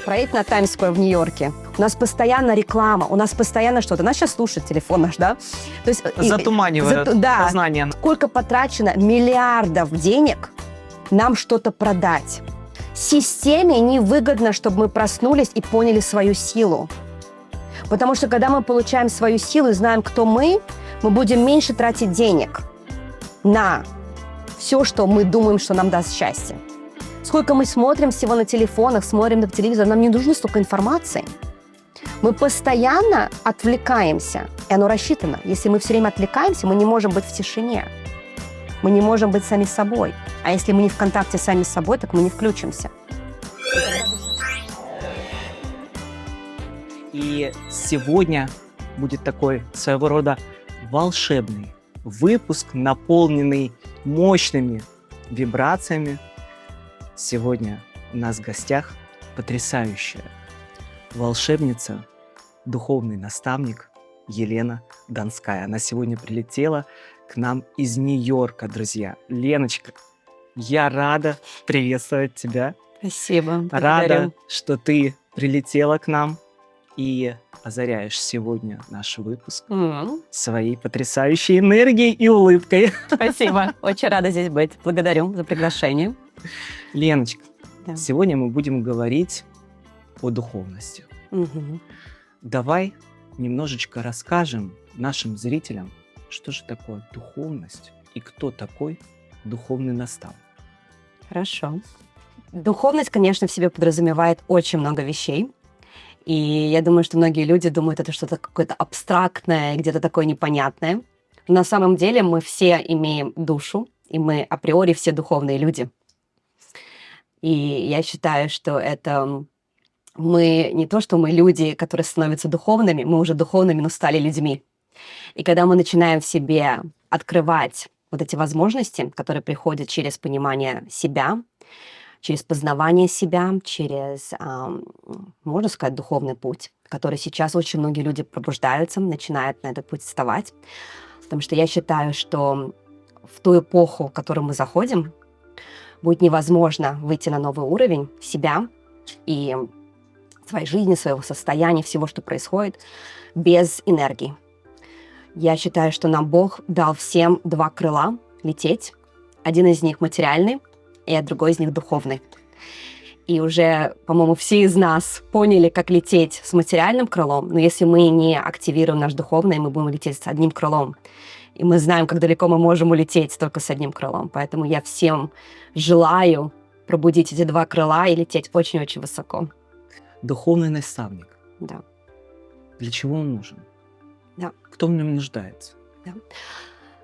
проедь на Таймс-сквер в Нью-Йорке, у нас постоянно реклама, у нас постоянно что-то. Нас сейчас слушает телефон наш, да? То есть, затуманивает сознание. Сколько потрачено миллиардов денег нам что-то продать. Системе невыгодно, чтобы мы проснулись и поняли свою силу. Потому что когда мы получаем свою силу и знаем, кто мы будем меньше тратить денег на все, что мы думаем, что нам даст счастье. Сколько мы смотрим всего на телефонах, смотрим на телевизор, нам не нужно столько информации. Мы постоянно отвлекаемся, и оно рассчитано. Если мы все время отвлекаемся, мы не можем быть в тишине. Мы не можем быть сами собой. А если мы не в контакте сами с собой, так мы не включимся. И сегодня будет такой своего рода волшебный выпуск, наполненный мощными вибрациями. Сегодня у нас в гостях потрясающая волшебница, духовный наставник Елена Донская. Она сегодня прилетела к нам из Нью-Йорка, друзья. Леночка, я рада приветствовать тебя. Спасибо. Рада, что ты прилетела к нам и озаряешь сегодня наш выпуск своей потрясающей энергией и улыбкой. Спасибо. Очень рада здесь быть. Благодарю за приглашение. Леночка, да. Сегодня мы будем говорить о духовности. Давай немножечко расскажем нашим зрителям, что же такое духовность и кто такой духовный наставник. Хорошо. Духовность, конечно, в себе подразумевает очень много вещей. И я думаю, что многие люди думают, это что-то какое-то абстрактное, где-то такое непонятное. Но на самом деле мы все имеем душу, и мы априори все духовные люди. И я считаю, что это мы не то, что мы люди, которые становятся духовными, мы уже духовными, но стали людьми. И когда мы начинаем в себе открывать вот эти возможности, которые приходят через понимание себя, через познавание себя, через, можно сказать, духовный путь, который сейчас очень многие люди пробуждаются, начинают на этот путь вставать. Потому что я считаю, что в ту эпоху, в которую мы заходим, будет невозможно выйти на новый уровень себя и своей жизни, своего состояния, всего, что происходит, без энергии. Я считаю, что нам Бог дал всем два крыла лететь. Один из них материальный, и другой из них духовный. И уже, по-моему, все из нас поняли, как лететь с материальным крылом, но если мы не активируем наш духовный, мы будем лететь с одним крылом. И мы знаем, как далеко мы можем улететь только с одним крылом. Поэтому я всем желаю пробудить эти два крыла и лететь очень-очень высоко. Духовный наставник. Да. Для чего он нужен? Да. Кто в нем нуждается? Да.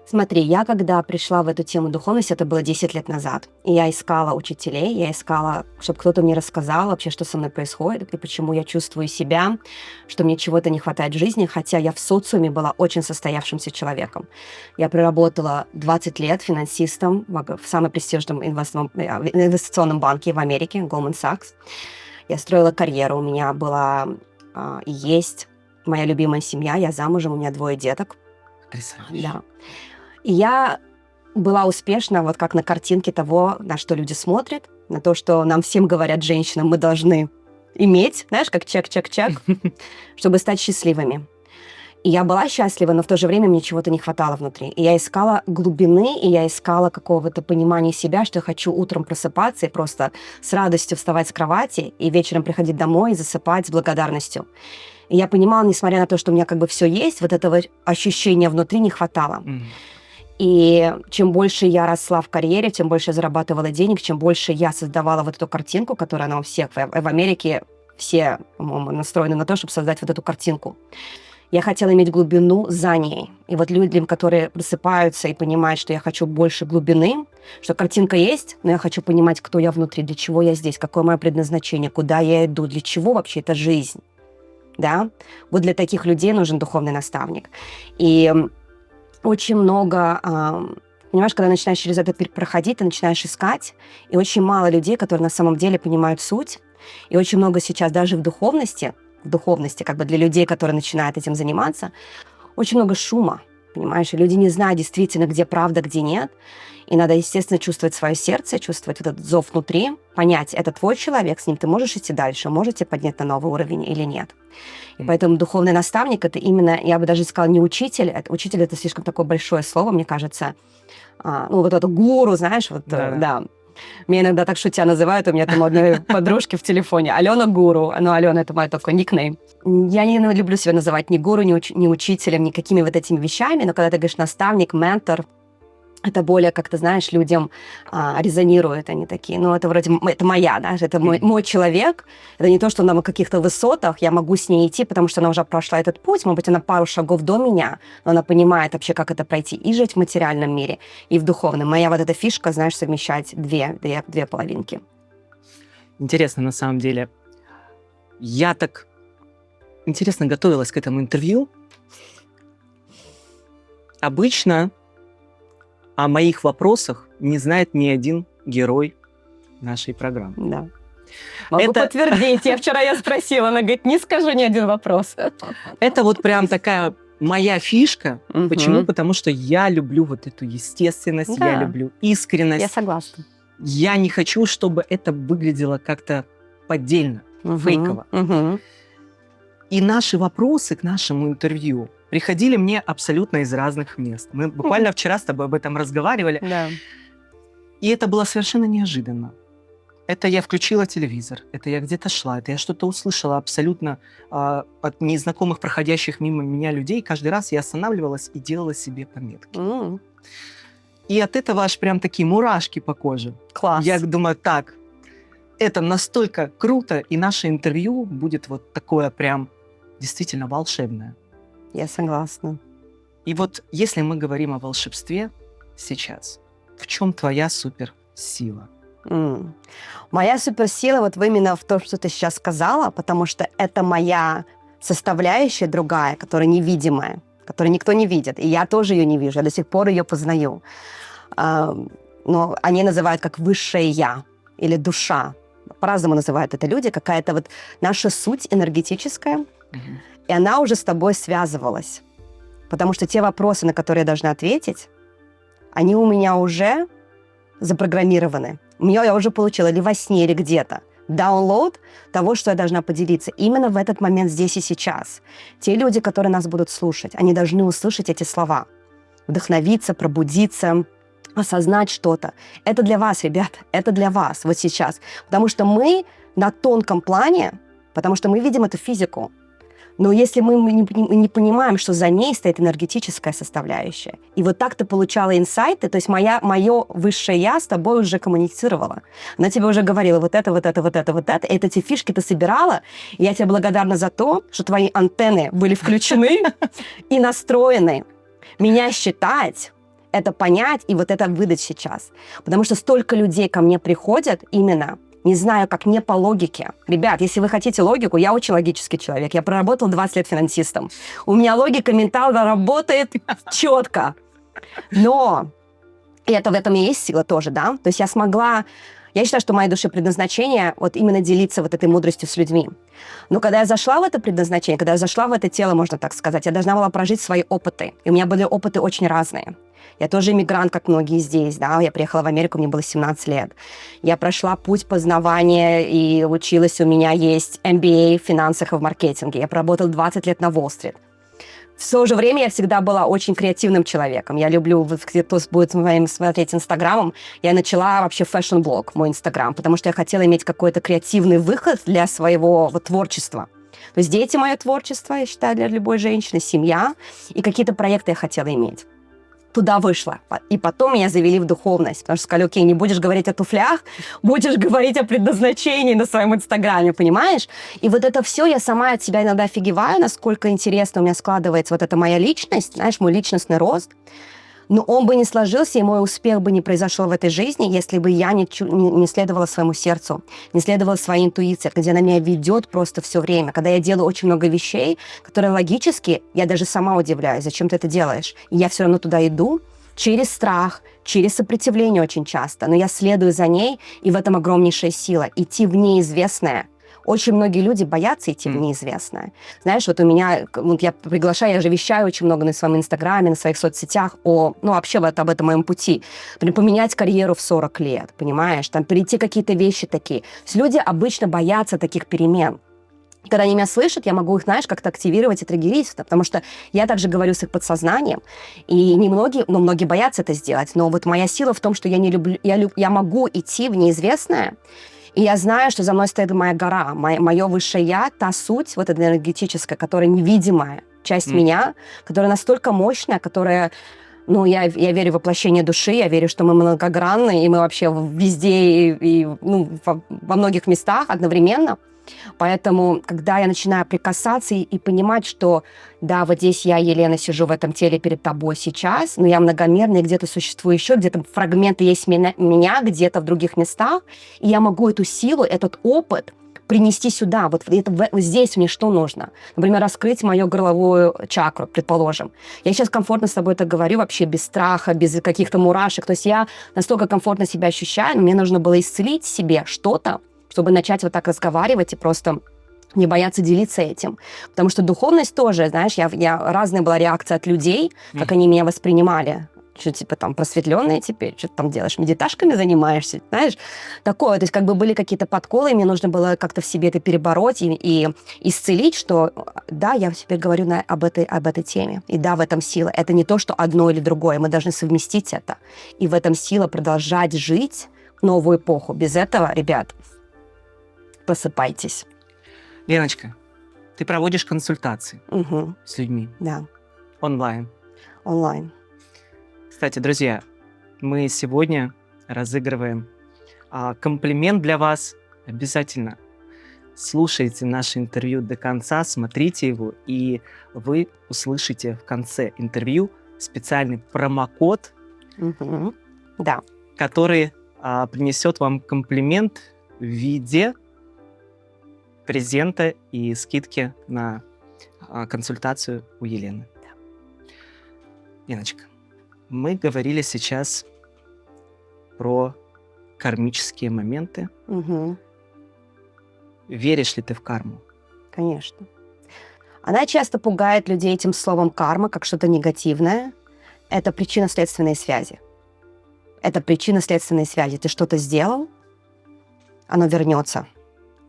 Смотри, я когда пришла в эту тему духовности, это было 10 лет назад, и я искала учителей, я искала, чтобы кто-то мне рассказал вообще, что со мной происходит, и почему я чувствую себя, что мне чего-то не хватает в жизни, хотя я в социуме была очень состоявшимся человеком. Я проработала 20 лет финансистом в самом престижном инвестиционном банке в Америке, Goldman Sachs. Я строила карьеру, у меня была и есть моя любимая семья, я замужем, у меня 2 деток. Потрясающе. Да. И я была успешна, вот как на картинке того, на что люди смотрят, на то, что нам всем говорят, женщинам, мы должны иметь, знаешь, как чек-чек-чек, чтобы стать счастливыми. И я была счастлива, но в то же время мне чего-то не хватало внутри. И я искала глубины, и я искала какого-то понимания себя, что я хочу утром просыпаться и просто с радостью вставать с кровати, и вечером приходить домой и засыпать с благодарностью. И я понимала, несмотря на то, что у меня как бы все есть, вот этого ощущения внутри не хватало. И чем больше я росла в карьере, тем больше я зарабатывала денег, чем больше я создавала вот эту картинку, которая она у всех в Америке, все, по-моему, настроены на то, чтобы создать вот эту картинку. Я хотела иметь глубину за ней. И вот людям, которые просыпаются и понимают, что я хочу больше глубины, что картинка есть, но я хочу понимать, кто я внутри, для чего я здесь, какое мое предназначение, куда я иду, для чего вообще эта жизнь. Да? Вот для таких людей нужен духовный наставник. И очень много, понимаешь, когда начинаешь через это проходить, ты начинаешь искать, и очень мало людей, которые на самом деле понимают суть. И очень много сейчас даже в духовности, как бы для людей, которые начинают этим заниматься, очень много шума. понимаешь? И люди не знают действительно, где правда, где нет. И надо, естественно, чувствовать свое сердце, чувствовать этот зов внутри, понять, это твой человек, с ним ты можешь идти дальше, можете поднять на новый уровень или нет. И поэтому духовный наставник — это именно, я бы даже сказала, не учитель. Учитель — это слишком такое большое слово, мне кажется. Вот это гуру, знаешь, вот, да. Меня иногда так шутя называют, у меня там у одной подружки в телефоне Алена Гуру. Ну, Алена — это мой такой никнейм. Я не люблю себя называть ни гуру, ни учителем, никакими вот этими вещами, но когда ты говоришь наставник, ментор, это более, как-то, знаешь, людям резонирует, они такие, ну, это вроде, это моя, да, это мой человек, это не то, что она на каких-то высотах, я могу с ней идти, потому что она уже прошла этот путь, может быть, она пару шагов до меня, но она понимает вообще, как это пройти, и жить в материальном мире, и в духовном. Моя вот эта фишка, знаешь, совмещать две половинки. Интересно, на самом деле. Я так интересно готовилась к этому интервью. Обычно о моих вопросах не знает ни один герой нашей программы. Да. Могу подтвердить. Я спросила, она говорит, не скажу ни один вопрос. Это вот прям такая моя фишка. Почему? Потому что я люблю вот эту естественность, я люблю искренность. Я согласна. Я не хочу, чтобы это выглядело как-то поддельно, фейково. И наши вопросы к нашему интервью приходили мне абсолютно из разных мест. Мы буквально вчера с тобой об этом разговаривали. Да. И это было совершенно неожиданно. Это я включила телевизор, это я где-то шла, это я что-то услышала абсолютно от незнакомых, проходящих мимо меня людей. Каждый раз я останавливалась и делала себе пометки. И от этого аж прям такие мурашки по коже. Класс. Я думаю, так, это настолько круто, и наше интервью будет вот такое прям действительно волшебное. Я согласна. И вот если мы говорим о волшебстве сейчас, в чем твоя суперсила? Моя суперсила вот именно в том, что ты сейчас сказала, потому что это моя составляющая другая, которая невидимая, которую никто не видит. И я тоже ее не вижу, я до сих пор ее познаю. Но они называют как высшее я или душа. По-разному называют это люди. Какая-то вот наша суть энергетическая, и она уже с тобой связывалась. Потому что те вопросы, на которые я должна ответить, они у меня уже запрограммированы. Я уже получила или во сне, или где-то download того, что я должна поделиться. Именно в этот момент, здесь и сейчас. Те люди, которые нас будут слушать, они должны услышать эти слова. Вдохновиться, пробудиться, осознать что-то. Это для вас, ребят, это для вас вот сейчас. Потому что мы на тонком плане, потому что мы видим эту физику. Но если мы не понимаем, что за ней стоит энергетическая составляющая, и вот так ты получала инсайты, то есть мое высшее я с тобой уже коммуницировала. Она тебе уже говорила вот это, и эти фишки ты собирала, и я тебе благодарна за то, что твои антенны были включены и настроены. Меня считать, это понять и вот это выдать сейчас. Потому что столько людей ко мне приходят именно... Не знаю, как не по логике. Ребят, если вы хотите логику, я очень логический человек. Я проработал 20 лет финансистом. У меня логика ментально работает четко. Но и это в этом и есть сила тоже, да? То есть я смогла... Я считаю, что в моей душе предназначение вот именно делиться вот этой мудростью с людьми. Но когда я зашла в это предназначение, когда я зашла в это тело, можно так сказать, я должна была прожить свои опыты. И у меня были опыты очень разные. Я тоже иммигрант, как многие здесь, да, я приехала в Америку, мне было 17 лет. Я прошла путь познавания и училась, у меня есть MBA в финансах и в маркетинге. Я проработала 20 лет на Уолл-стрит. В то же время я всегда была очень креативным человеком. Я люблю, кто будет моим смотреть Инстаграмом, я начала вообще фэшн-блог, мой Инстаграм, потому что я хотела иметь какой-то креативный выход для своего вот, творчества. То есть дети — мое творчество, я считаю, для любой женщины, семья, и какие-то проекты я хотела иметь. Туда вышла. И потом меня завели в духовность. Потому что сказали, окей, не будешь говорить о туфлях, будешь говорить о предназначении на своем Инстаграме, понимаешь? И вот это все я сама от себя иногда офигеваю, насколько интересно у меня складывается вот эта моя личность, знаешь, мой личностный рост. Но он бы не сложился, и мой успех бы не произошел в этой жизни, если бы я не следовала своему сердцу, не следовала своей интуиции, где она меня ведет просто все время. Когда я делаю очень много вещей, которые логически, я даже сама удивляюсь, зачем ты это делаешь. И я все равно туда иду через страх, через сопротивление очень часто. Но я следую за ней, и в этом огромнейшая сила. Идти в неизвестное Очень многие люди боятся идти в неизвестное. Знаешь, вот у меня, вот я приглашаю, я же вещаю очень много на своем Инстаграме, на своих соцсетях вообще вот об этом моем пути. Например, поменять карьеру в 40 лет, понимаешь? Там перейти какие-то вещи такие. То есть люди обычно боятся таких перемен. Когда они меня слышат, я могу их, знаешь, как-то активировать и триггерить, потому что я также говорю с их подсознанием, и многие боятся это сделать, но вот моя сила в том, что я могу идти в неизвестное, и я знаю, что за мной стоит моя гора, мое высшее я, та суть, вот эта энергетическая, которая невидимая часть меня, которая настолько мощная, которая... я верю в воплощение души, я верю, что мы многогранны, и мы вообще везде и во многих местах одновременно. Поэтому, когда я начинаю прикасаться и понимать, что да, вот здесь я, Елена, сижу в этом теле перед тобой сейчас, но я многомерная, где-то существую еще, где-то фрагменты есть меня где-то в других местах, и я могу эту силу, этот опыт принести сюда. Вот здесь мне что нужно? Например, раскрыть мою горловую чакру, предположим. Я сейчас комфортно с тобой это говорю, вообще без страха, без каких-то мурашек. То есть я настолько комфортно себя ощущаю, но мне нужно было исцелить себе что-то, чтобы начать вот так разговаривать и просто не бояться делиться этим. Потому что духовность тоже, знаешь, разная была реакция от людей, как они меня воспринимали. Что, типа, там, просветленная теперь? Что ты там делаешь? Медиташками занимаешься? Знаешь? Такое. То есть, как бы были какие-то подколы, и мне нужно было как-то в себе это перебороть и исцелить, что, да, я теперь говорю об этой теме. И да, в этом сила. Это не то, что одно или другое. Мы должны совместить это. И в этом сила продолжать жить новую эпоху. Без этого, ребят, просыпайтесь. Леночка, ты проводишь консультации с людьми? Да. Онлайн? Онлайн. Кстати, друзья, мы сегодня разыгрываем комплимент для вас. Обязательно слушайте наше интервью до конца, смотрите его, и вы услышите в конце интервью специальный промокод, да, который принесет вам комплимент в виде презента и скидки на консультацию у Елены. Да. Леночка, мы говорили сейчас про кармические моменты. Веришь ли ты в карму? Конечно. Она часто пугает людей этим словом «карма» как что-то негативное. Это причинно-следственные связи. Это причинно-следственные связи. Ты что-то сделал, оно вернется.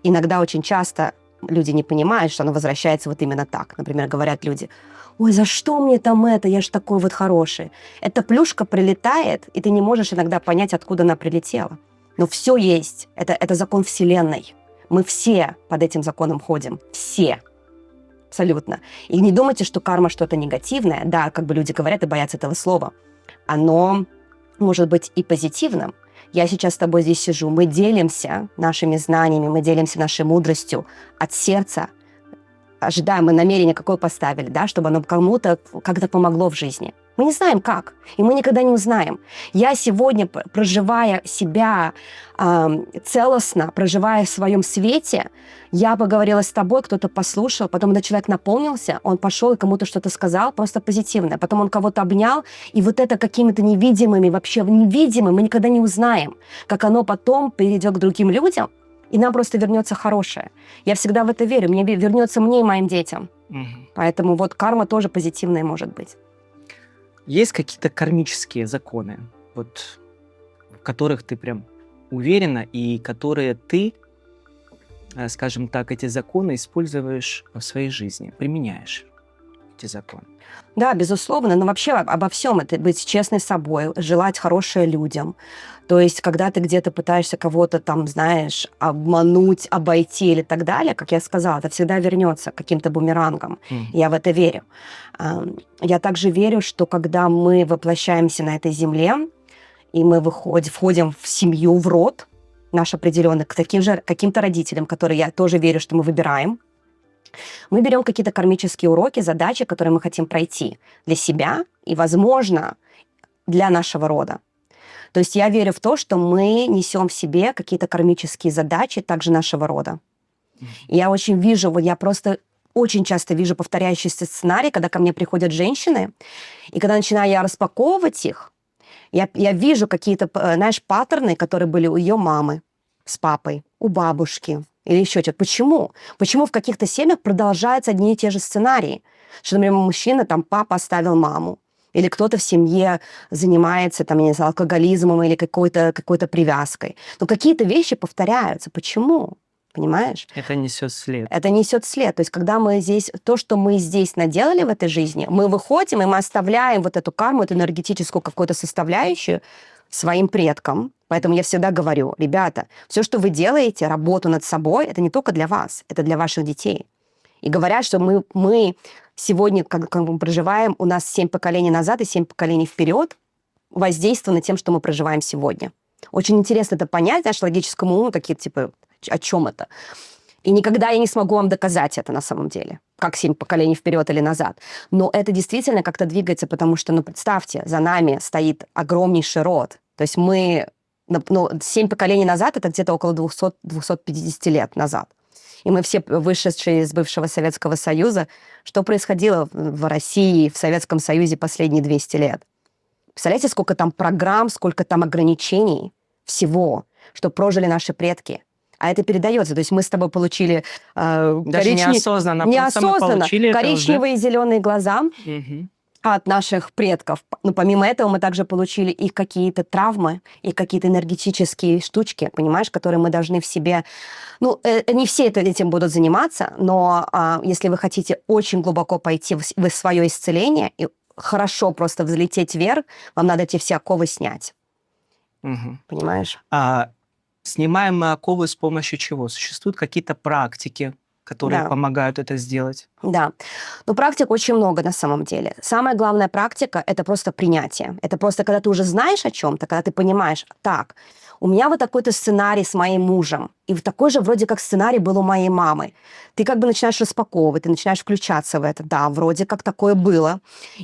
Иногда очень часто люди не понимают, что оно возвращается вот именно так. Например, говорят люди: «Ой, за что мне там это? Я же такой вот хороший». Эта плюшка прилетает, и ты не можешь иногда понять, откуда она прилетела. Но все есть. Это закон Вселенной. Мы все под этим законом ходим. Все. Абсолютно. И не думайте, что карма что-то негативное. Да, как бы люди говорят и боятся этого слова. Оно может быть и позитивным. Я сейчас с тобой здесь сижу, мы делимся нашими знаниями, мы делимся нашей мудростью от сердца, ожидаем, мы намерение какое поставили, да, чтобы оно кому-то как-то помогло в жизни. Мы не знаем как, и мы никогда не узнаем. Я сегодня, проживая себя целостно, проживая в своем свете, я поговорила с тобой, кто-то послушал, потом этот человек наполнился, он пошел и кому-то что-то сказал, просто позитивное. Потом он кого-то обнял, и вот это какими-то невидимыми, вообще невидимыми, мы никогда не узнаем, как оно потом перейдет к другим людям, и нам просто вернется хорошее. Я всегда в это верю, вернется мне и моим детям. Поэтому вот карма тоже позитивная может быть. Есть какие-то кармические законы, вот, в которых ты прям уверена, и которые ты, скажем так, эти законы используешь в своей жизни, применяешь эти законы? Да, безусловно, но вообще обо всем это быть честной с собой, желать хорошее людям. То есть, когда ты где-то пытаешься кого-то там, знаешь, обмануть, обойти или так далее, как я сказала, это всегда вернется каким-то бумерангом. Я в это верю. Я также верю, что когда мы воплощаемся на этой земле, и мы входим в семью, в род наш определенный, к таким же каким-то родителям, которые я тоже верю, что мы выбираем, мы берем какие-то кармические уроки, задачи, которые мы хотим пройти для себя и, возможно, для нашего рода. То есть я верю в то, что мы несем в себе какие-то кармические задачи также нашего рода. И я очень вижу, я просто очень часто вижу повторяющийся сценарий, когда ко мне приходят женщины, и когда начинаю я распаковывать их, я вижу какие-то, знаешь, паттерны, которые были у ее мамы с папой, у бабушки, или еще что-то. Почему? Почему в каких-то семьях продолжаются одни и те же сценарии? Что, например, мужчина, там, папа оставил маму, или кто-то в семье занимается, там, я не знаю, алкоголизмом или какой-то привязкой. Но какие-то вещи повторяются. Почему? Понимаешь? Это несет след. Это несет след. То есть, когда мы здесь, то, что мы здесь наделали в этой жизни, мы выходим, и мы оставляем вот эту карму, эту энергетическую какую-то составляющую своим предкам. Поэтому я всегда говорю, ребята, все, что вы делаете, работу над собой, это не только для вас, это для ваших детей. И говорят, что мы сегодня, как мы проживаем, у нас 7 поколений назад и 7 поколений вперед, воздействовано тем, что мы проживаем сегодня. Очень интересно это понять, знаешь, логическому уму, такие типа, о чем это? И никогда я не смогу вам доказать это на самом деле, как 7 поколений вперед или назад. Но это действительно как-то двигается, потому что, представьте, за нами стоит огромнейший род. То есть мы, 7 поколений назад, это где-то около 200-250 лет назад. И мы все вышедшие из бывшего Советского Союза. Что происходило в России, в Советском Союзе последние 200 лет? Представляете, сколько там программ, сколько там ограничений всего, что прожили наши предки. А это передается. То есть мы с тобой получили даже неосознанно мы получили коричневые и зеленые глаза Угу. от наших предков. Но помимо этого мы также получили их какие-то травмы, и какие-то энергетические штучки, понимаешь, которые мы должны в себе... не все этим будут заниматься, но если вы хотите очень глубоко пойти в свое исцеление и хорошо просто взлететь вверх, вам надо эти все оковы снять. Угу. Понимаешь? Снимаем мы оковы с помощью чего? Существуют какие-то практики, которые помогают это сделать? Да. Но практик очень много на самом деле. Самая главная практика – это просто принятие. Это просто когда ты уже знаешь о чем-то, когда ты понимаешь, так, у меня вот такой-то сценарий с моим мужем, и такой же вроде как сценарий был у моей мамы. Ты как бы начинаешь распаковывать, ты начинаешь включаться в это. Да, вроде как такое было.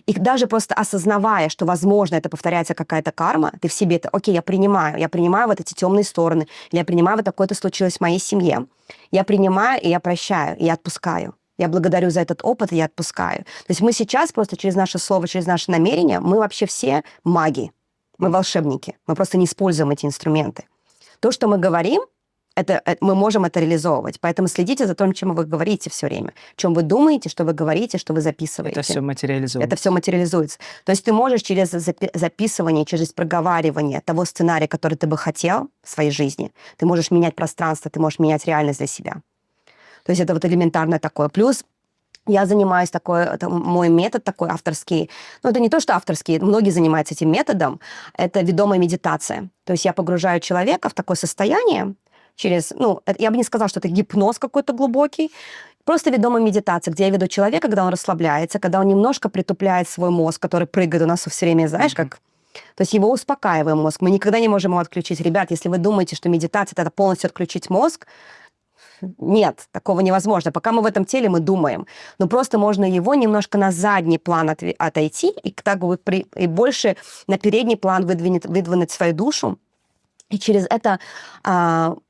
И даже просто осознавая, что, возможно, это повторяется какая-то карма, ты в себе это, окей, я принимаю вот эти темные стороны, или я принимаю вот такое-то случилось в моей семье. Я принимаю, и я прощаю, и я отпускаю. Я благодарю за этот опыт, и я отпускаю. То есть мы сейчас просто через наше слово, через наше намерение, мы вообще все маги. Мы волшебники. Мы просто не используем эти инструменты. То, что мы говорим, мы можем это реализовывать. Поэтому следите за тем, чем вы говорите все время. О чем вы думаете, что вы говорите, что вы записываете. Это все материализуется. Это все материализуется. То есть ты можешь через записывание, через проговаривание того сценария, который ты бы хотел в своей жизни, ты можешь менять пространство, ты можешь менять реальность для себя. То есть это вот элементарно такое. Плюс я занимаюсь это мой метод такой авторский. Это не то, что авторский, многие занимаются этим методом. Это ведомая медитация. То есть я погружаю человека в такое состояние через, я бы не сказала, что это гипноз какой-то глубокий, просто ведомая медитация, где я веду человека, когда он расслабляется, когда он немножко притупляет свой мозг, который прыгает у нас все время, знаешь, как... То есть его успокаиваем мозг. Мы никогда не можем его отключить. Ребят, если вы думаете, что медитация – это полностью отключить мозг, нет, такого невозможно. Пока мы в этом теле, мы думаем. Но просто можно его немножко на задний план отойти и, и больше на передний план выдвинуть свою душу, и через это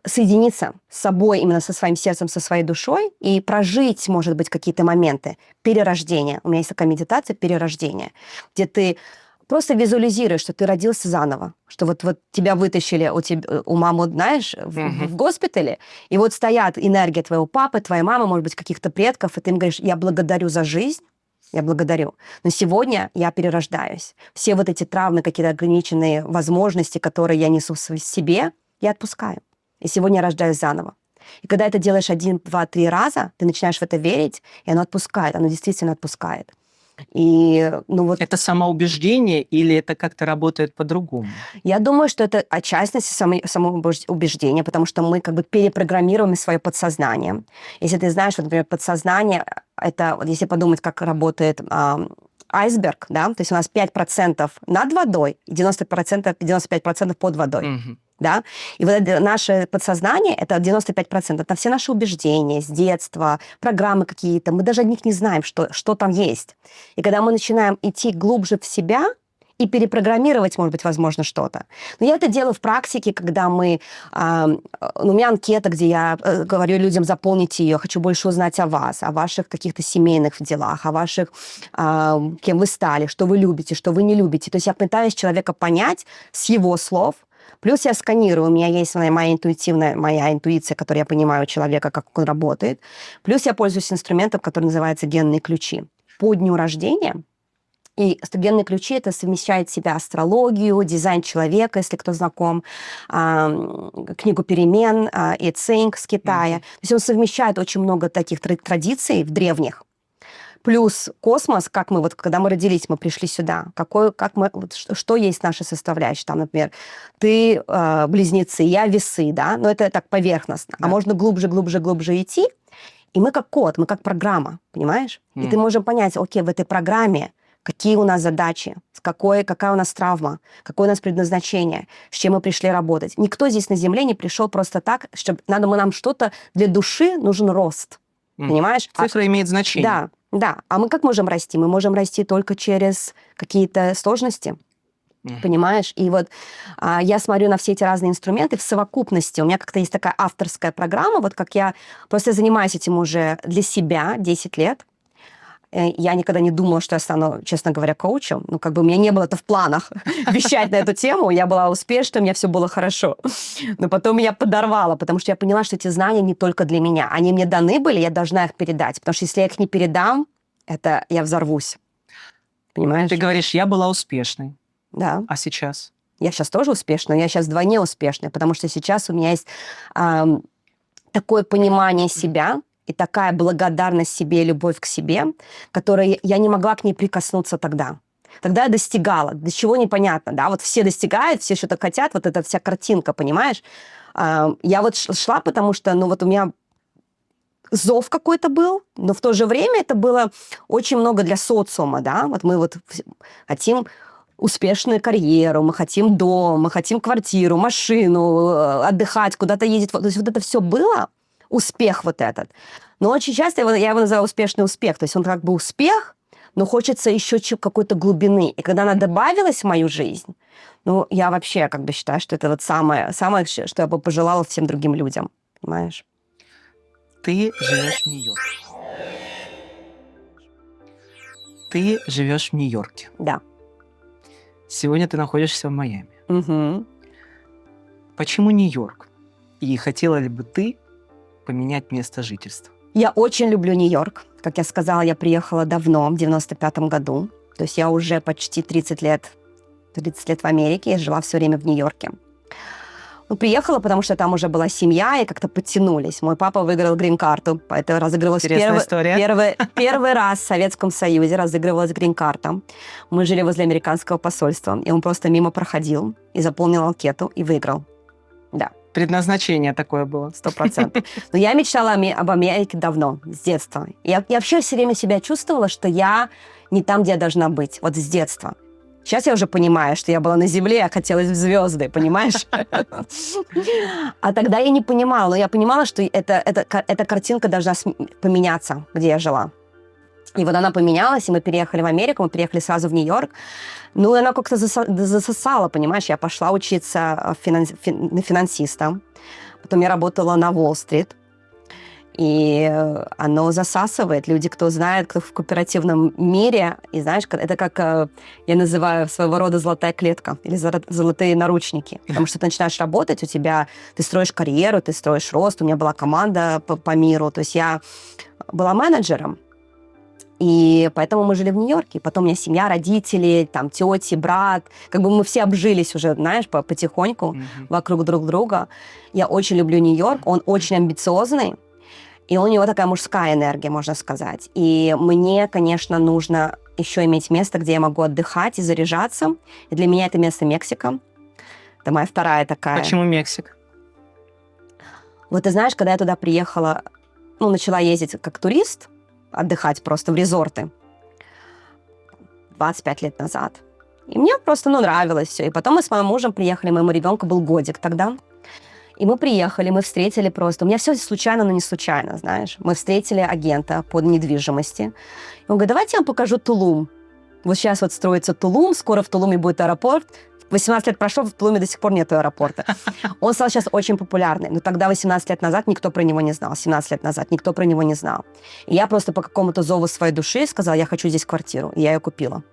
соединиться с собой, именно со своим сердцем, со своей душой, и прожить, может быть, какие-то моменты перерождения. У меня есть такая медитация перерождения, где ты просто визуализируешь, что ты родился заново, что вот тебя вытащили у мамы, знаешь, в госпитале, и вот стоят энергия твоего папы, твоей мамы, может быть, каких-то предков, и ты им говоришь, я благодарю за жизнь, я благодарю, но сегодня я перерождаюсь. Все вот эти травмы, какие-то ограниченные возможности, которые я несу в себе, я отпускаю. И сегодня я рождаюсь заново. И когда это делаешь 1, 2, 3 раза, ты начинаешь в это верить, и оно отпускает, оно действительно отпускает. И, Это самоубеждение или это как-то работает по-другому? Я думаю, что это отчасти самоубеждение, потому что мы как бы перепрограммируем свое подсознание. Если ты знаешь, вот, например, подсознание, это, вот если подумать, как работает айсберг, да, то есть у нас 5% над водой и 95% под водой. Угу. Да? И вот это наше подсознание, это 95%, это все наши убеждения с детства, программы какие-то, мы даже о них не знаем, что там есть. И когда мы начинаем идти глубже в себя и перепрограммировать, может быть, возможно, что-то. Но я это делаю в практике, когда у меня анкета, где я говорю людям, заполните ее, хочу больше узнать о вас, о ваших каких-то семейных делах, о ваших, кем вы стали, что вы любите, что вы не любите. То есть я пытаюсь человека понять с его слов, Плюс я сканирую, у меня есть моя интуиция, которой я понимаю человека, как он работает. Плюс я пользуюсь инструментом, который называется генные ключи. По дню рождения. И генные ключи это совмещает в себя астрологию, дизайн человека, если кто знаком, книгу перемен, И Цинь с Китая. То есть он совмещает очень много таких традиций древних. Плюс космос, как мы, вот когда мы родились, мы пришли сюда, что есть наши составляющие, там, например, ты близнецы, я весы, да, но это так поверхностно, а можно глубже идти, и мы как код, мы как программа, понимаешь? И ты можешь понять, окей, в этой программе какие у нас задачи, какая у нас травма, какое у нас предназначение, с чем мы пришли работать. Никто здесь на Земле не пришел просто так, чтобы нам что-то для души нужен рост, понимаешь? Цифра имеет значение. Да. А мы как можем расти? Мы можем расти только через какие-то сложности, понимаешь? И вот я смотрю на все эти разные инструменты в совокупности. У меня как-то есть такая авторская программа, вот как я просто занимаюсь этим уже для себя 10 лет. Я никогда не думала, что я стану, честно говоря, коучем. Ну, как бы у меня не было это в планах вещать на эту тему. Я была успешна, у меня все было хорошо. Но потом я подорвала, потому что я поняла, что эти знания не только для меня. Они мне даны были, я должна их передать. Потому что если я их не передам, я взорвусь. Понимаешь? Ты говоришь, я была успешной. Да. А сейчас? Я сейчас тоже успешна, но я сейчас вдвойне успешная, потому что сейчас у меня есть такое понимание себя, и такая благодарность себе и любовь к себе, которой я не могла к ней прикоснуться тогда. Тогда я достигала, до чего непонятно, да, вот все достигают, все что-то хотят, вот эта вся картинка, понимаешь? Я вот шла, потому что, вот у меня зов какой-то был, но в то же время это было очень много для социума, да, вот мы вот хотим успешную карьеру, мы хотим дом, мы хотим квартиру, машину, отдыхать, куда-то ездить, то есть вот это все было, успех вот этот. Но очень часто я его называю успешный успех. То есть он как бы успех, но хочется еще какой-то глубины. И когда она добавилась в мою жизнь, я вообще как бы считаю, что это вот самое, что я бы пожелала всем другим людям. Понимаешь? Ты живешь в Нью-Йорке. Ты живешь в Нью-Йорке. Да. Сегодня ты находишься в Майами. Угу. Почему Нью-Йорк? И хотела ли бы ты поменять место жительства? Я очень люблю Нью-Йорк. Как я сказала, я приехала давно, в 95-м году. То есть я уже почти 30 лет в Америке, я жила все время в Нью-Йорке. Приехала, потому что там уже была семья, и как-то подтянулись. Мой папа выиграл грин-карту. Это разыгрывалось первый раз в Советском Союзе, разыгрывалась грин-карта. Мы жили возле американского посольства, и он просто мимо проходил и заполнил анкету, и выиграл. Да. Предназначение такое было. 100%. Но я мечтала об Америке давно, с детства. Я вообще все время себя чувствовала, что я не там, где я должна быть, вот с детства. Сейчас я уже понимаю, что я была на земле, а хотелось в звезды, понимаешь? А тогда я не понимала, но я понимала, что эта картинка должна поменяться, где я жила. И вот она поменялась, и мы переехали в Америку, мы переехали сразу в Нью-Йорк. И она как-то засосала, понимаешь? Я пошла учиться на финансиста. Потом я работала на Уолл-стрит. И оно засасывает. Люди, кто знает, кто в кооперативном мире, и знаешь, это как, я называю своего рода золотая клетка или золотые наручники. Потому что ты начинаешь работать, ты строишь карьеру, ты строишь рост. У меня была команда по миру. То есть я была менеджером. И поэтому мы жили в Нью-Йорке. Потом у меня семья, родители, там, тети, брат. Как бы мы все обжились уже, знаешь, потихоньку вокруг друг друга. Я очень люблю Нью-Йорк. Он очень амбициозный. И у него такая мужская энергия, можно сказать. И мне, конечно, нужно еще иметь место, где я могу отдыхать и заряжаться. И для меня это место Мексика. Это моя вторая такая. Почему Мексика? Вот ты знаешь, когда я туда приехала, начала ездить как турист, отдыхать просто в резорты 25 лет назад. И мне просто, нравилось все. И потом мы с моим мужем приехали, моему ребенку был годик тогда. И мы приехали, мы встретили просто... У меня все случайно, но не случайно, знаешь. Мы встретили агента по недвижимости. И он говорит, давайте я вам покажу Тулум. Вот сейчас вот строится Тулум, скоро в Тулуме будет аэропорт. 18 лет прошло, в Тулуме до сих пор нет аэропорта. Он стал сейчас очень популярный. Но тогда, 18 лет назад, никто про него не знал. 17 лет назад никто про него не знал. И я просто по какому-то зову своей души сказала, я хочу здесь квартиру. И я ее купила.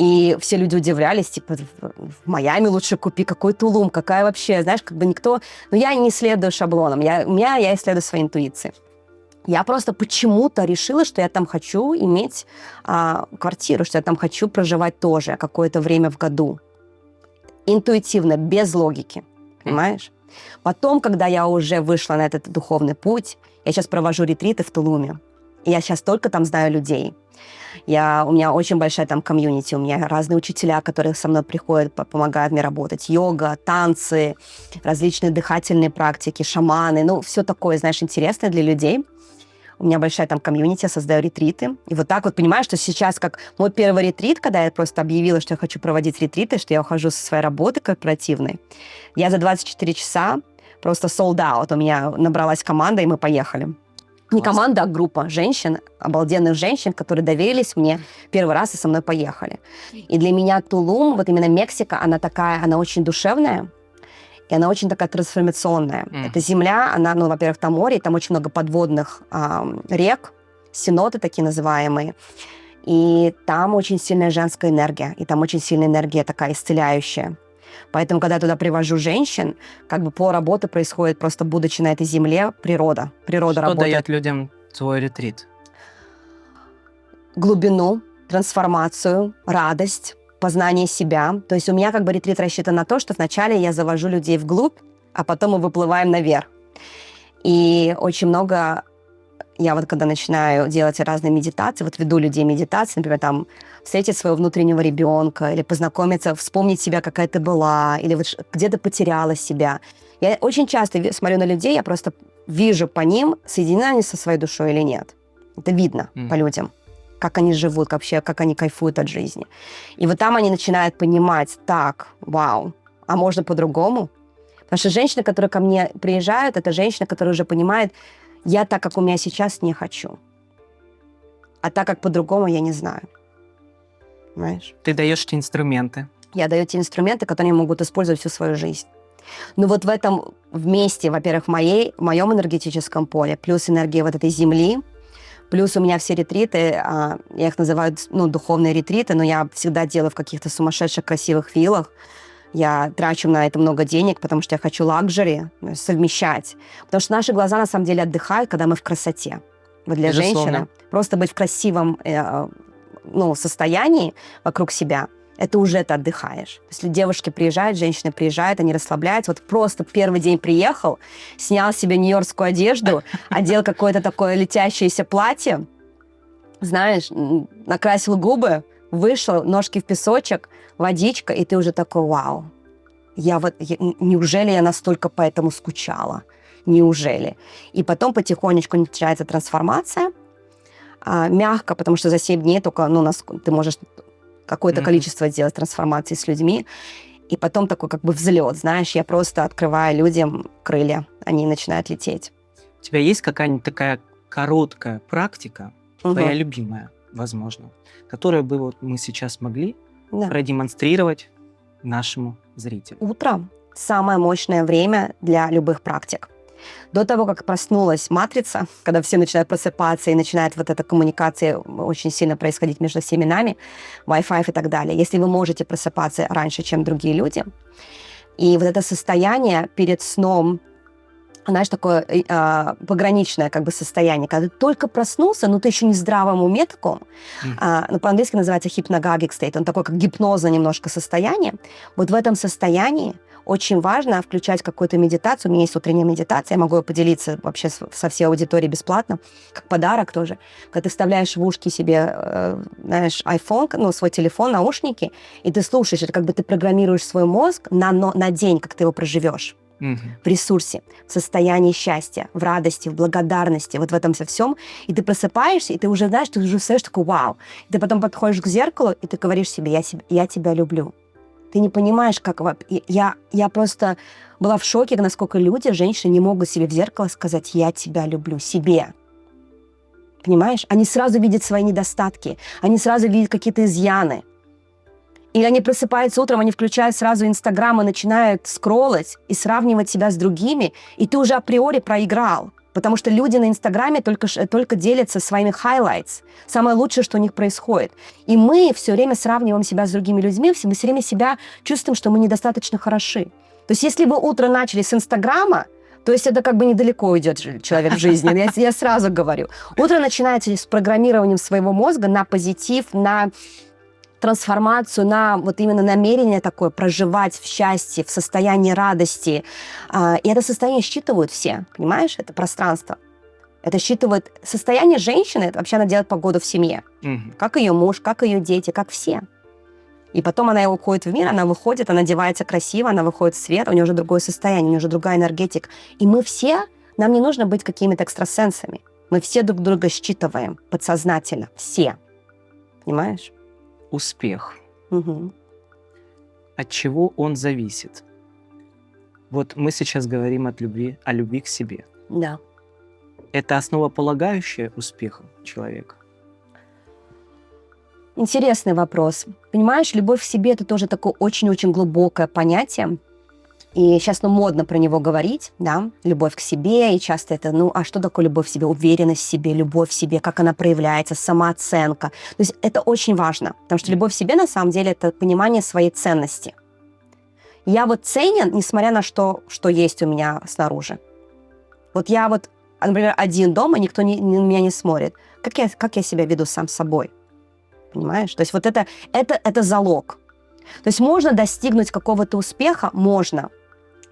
И все люди удивлялись, типа, в Майами лучше купи какой тулум, какая вообще, знаешь, как бы никто... Но я не следую шаблонам, я исследую своей интуиции. Я просто почему-то решила, что я там хочу иметь квартиру, что я там хочу проживать тоже какое-то время в году. Интуитивно, без логики, понимаешь? Потом, когда я уже вышла на этот духовный путь, я сейчас провожу ретриты в Тулуме. И я сейчас только там знаю людей. У меня очень большая там комьюнити, у меня разные учителя, которые со мной приходят, помогают мне работать. Йога, танцы, различные дыхательные практики, шаманы. Ну, все такое, знаешь, интересное для людей. У меня большая там комьюнити, я создаю ретриты. И вот так вот понимаю, что сейчас, как мой первый ретрит, когда я просто объявила, что я хочу проводить ретриты, что я ухожу со своей работы корпоративной, я за 24 часа просто sold out. У меня набралась команда, и мы поехали. Не команда, а группа женщин, обалденных женщин, которые доверились мне первый раз и со мной поехали. И для меня Тулум, вот именно Мексика, она очень душевная, и она очень такая трансформационная. Эта земля, она, ну, во-первых, там море, и там очень много подводных рек, сеноты такие называемые. И там очень сильная женская энергия, и там очень сильная энергия такая исцеляющая. Поэтому, когда я туда привожу женщин, как бы полработы происходит, просто будучи на этой земле, природа. Природа работает. Что дает людям твой ретрит? Глубину, трансформацию, радость, познание себя. То есть у меня как бы ретрит рассчитан на то, что вначале я завожу людей вглубь, а потом мы выплываем наверх. И очень много... Я вот когда начинаю делать разные медитации, вот веду людей медитации, например, там, встретить своего внутреннего ребенка, или познакомиться, вспомнить себя, какая ты была, или вот где-то потеряла себя. Я очень часто смотрю на людей, я просто вижу по ним, соединены они со своей душой или нет. Это видно по людям, как они живут, вообще, как они кайфуют от жизни. И вот там они начинают понимать, так, вау, а можно по-другому? Потому что женщины, которые ко мне приезжают, это женщины, которые уже понимают, я так, как у меня сейчас, не хочу. А так, как по-другому, я не знаю. Понимаешь? Ты даешь те инструменты. Я даю те инструменты, которые они могут использовать всю свою жизнь. Но вот в этом вместе, во-первых, в моем энергетическом поле, плюс энергия вот этой земли, плюс у меня все ретриты, я их называю, ну, духовные ретриты, но я всегда делаю в каких-то сумасшедших красивых виллах. Я трачу на это много денег, потому что я хочу лакжери совмещать. Потому что наши глаза, на самом деле, отдыхают, когда мы в красоте. Вот для женщины просто быть в красивом состоянии вокруг себя, это уже ты отдыхаешь. Если девушки приезжают, женщины приезжают, они расслабляются. Вот просто первый день приехал, снял себе нью-йоркскую одежду, одел какое-то такое летящееся платье, знаешь, накрасил губы, вышел, ножки в песочек, водичка, и ты уже такой, вау. Неужели я настолько по этому скучала? Неужели? И потом потихонечку начинается трансформация, мягко, потому что за 7 дней только ты можешь какое-то количество делать трансформаций с людьми, и потом такой как бы взлет, знаешь, я просто открываю людям крылья, они начинают лететь. У тебя есть какая-нибудь такая короткая практика, твоя любимая, возможно, которую бы вот мы сейчас могли продемонстрировать нашему зрителю? Утро – самое мощное время для любых практик. До того, как проснулась матрица, когда все начинают просыпаться и начинает вот эта коммуникация очень сильно происходить между всеми нами, Wi-Fi и так далее. Если вы можете просыпаться раньше, чем другие люди, и вот это состояние перед сном, знаешь, такое пограничное как бы состояние, когда ты только проснулся, но ты еще не в здравом уме таком, по-английски называется hypnagogic state, он такой как гипноза немножко состояние. Вот в этом состоянии очень важно включать какую-то медитацию. У меня есть утренняя медитация, я могу ее поделиться вообще со всей аудиторией бесплатно, как подарок тоже. Когда ты вставляешь в ушки себе, знаешь, iPhone, свой телефон, наушники, и ты слушаешь, это как бы ты программируешь свой мозг на день, как ты его проживешь. В ресурсе, в состоянии счастья, в радости, в благодарности, вот в этом всем. И ты просыпаешься, и ты уже знаешь, ты уже встаешь такой вау. И ты потом подходишь к зеркалу, и ты говоришь себе, я тебя люблю. Ты не понимаешь, как... Я просто была в шоке, насколько люди, женщины, не могут себе в зеркало сказать «я тебя люблю» себе. Понимаешь? Они сразу видят свои недостатки, они сразу видят какие-то изъяны. И они просыпаются утром, они включают сразу Инстаграм и начинают скроллить и сравнивать себя с другими, и ты уже априори проиграл. Потому что люди на Инстаграме только делятся своими highlights, самое лучшее, что у них происходит. И мы все время сравниваем себя с другими людьми, мы все время себя чувствуем, что мы недостаточно хороши. То есть если вы утро начали с Инстаграма, то есть это как бы недалеко уйдет человек в жизни. Я сразу говорю. Утро начинается с программированием своего мозга на позитив, на трансформацию, на вот именно намерение такое проживать в счастье, в состоянии радости. И это состояние считывают все, понимаешь? Это пространство. Это считывает состояние женщины, это вообще она делает погоду в семье. Как ее муж, как ее дети, как все. И потом она уходит в мир, она выходит, она одевается красиво, она выходит в свет, у нее уже другое состояние, у нее уже другая энергетика. И мы все, нам не нужно быть какими-то экстрасенсами. Мы все друг друга считываем подсознательно, все. Понимаешь? Успех. Угу. От чего он зависит? Вот мы сейчас говорим о любви к себе. Да. Это основополагающее успеха человека? Интересный вопрос. Понимаешь, любовь к себе – это тоже такое очень-очень глубокое понятие. И сейчас, модно про него говорить, да, любовь к себе, и часто это, а что такое любовь к себе? Уверенность в себе, любовь в себе, как она проявляется, самооценка. То есть это очень важно, потому что любовь к себе, на самом деле, это понимание своей ценности. Я вот ценен, несмотря на что есть у меня снаружи. Вот я вот, например, один дома, никто на меня не смотрит. Как я себя веду сам с собой? Понимаешь? То есть вот это залог. То есть можно достигнуть какого-то успеха, можно,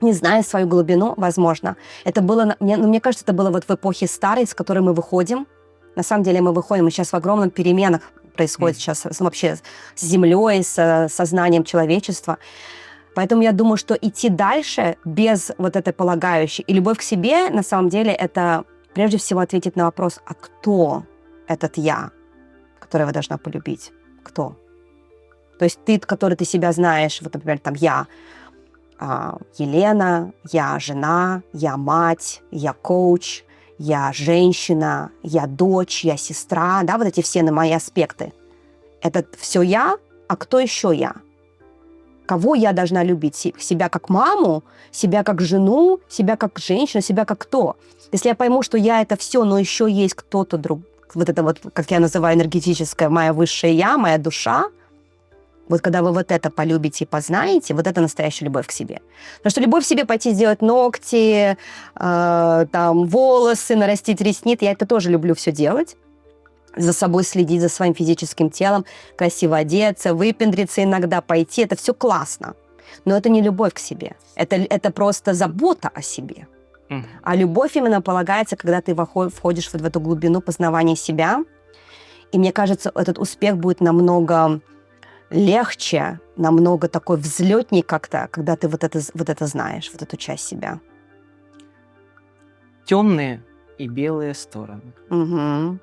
не зная свою глубину, возможно. Это было, мне кажется, это было вот в эпохе старой, с которой мы выходим. На самом деле мы выходим, и сейчас в огромных переменах происходит сейчас вообще с Землей, с сознанием человечества. Поэтому я думаю, что идти дальше без вот этой полагающей. И любовь к себе, на самом деле, это прежде всего ответить на вопрос, а кто этот я, которого должна полюбить? Кто? То есть ты, который ты себя знаешь, вот, например, там я Елена, я жена, я мать, я коуч, я женщина, я дочь, я сестра, да, вот эти все мои аспекты. Это все я, а кто еще я? Кого я должна любить? Себя как маму, себя как жену, себя как женщину, себя как кто? Если я пойму, что я это все, но еще есть кто-то друг, вот это вот, как я называю, энергетическое, моя высшая я, моя душа, вот когда вы вот это полюбите и познаете, вот это настоящая любовь к себе. Потому что любовь к себе пойти сделать ногти, там, волосы, нарастить ресницы, я это тоже люблю все делать. За собой следить, за своим физическим телом, красиво одеться, выпендриться иногда, пойти. Это все классно. Но это не любовь к себе. Это просто забота о себе. А любовь именно полагается, когда ты входишь вот в эту глубину познавания себя. И мне кажется, этот успех будет намного легче, намного такой взлетней как-то, когда ты вот это знаешь, вот эту часть себя. Темные и белые стороны. Угу.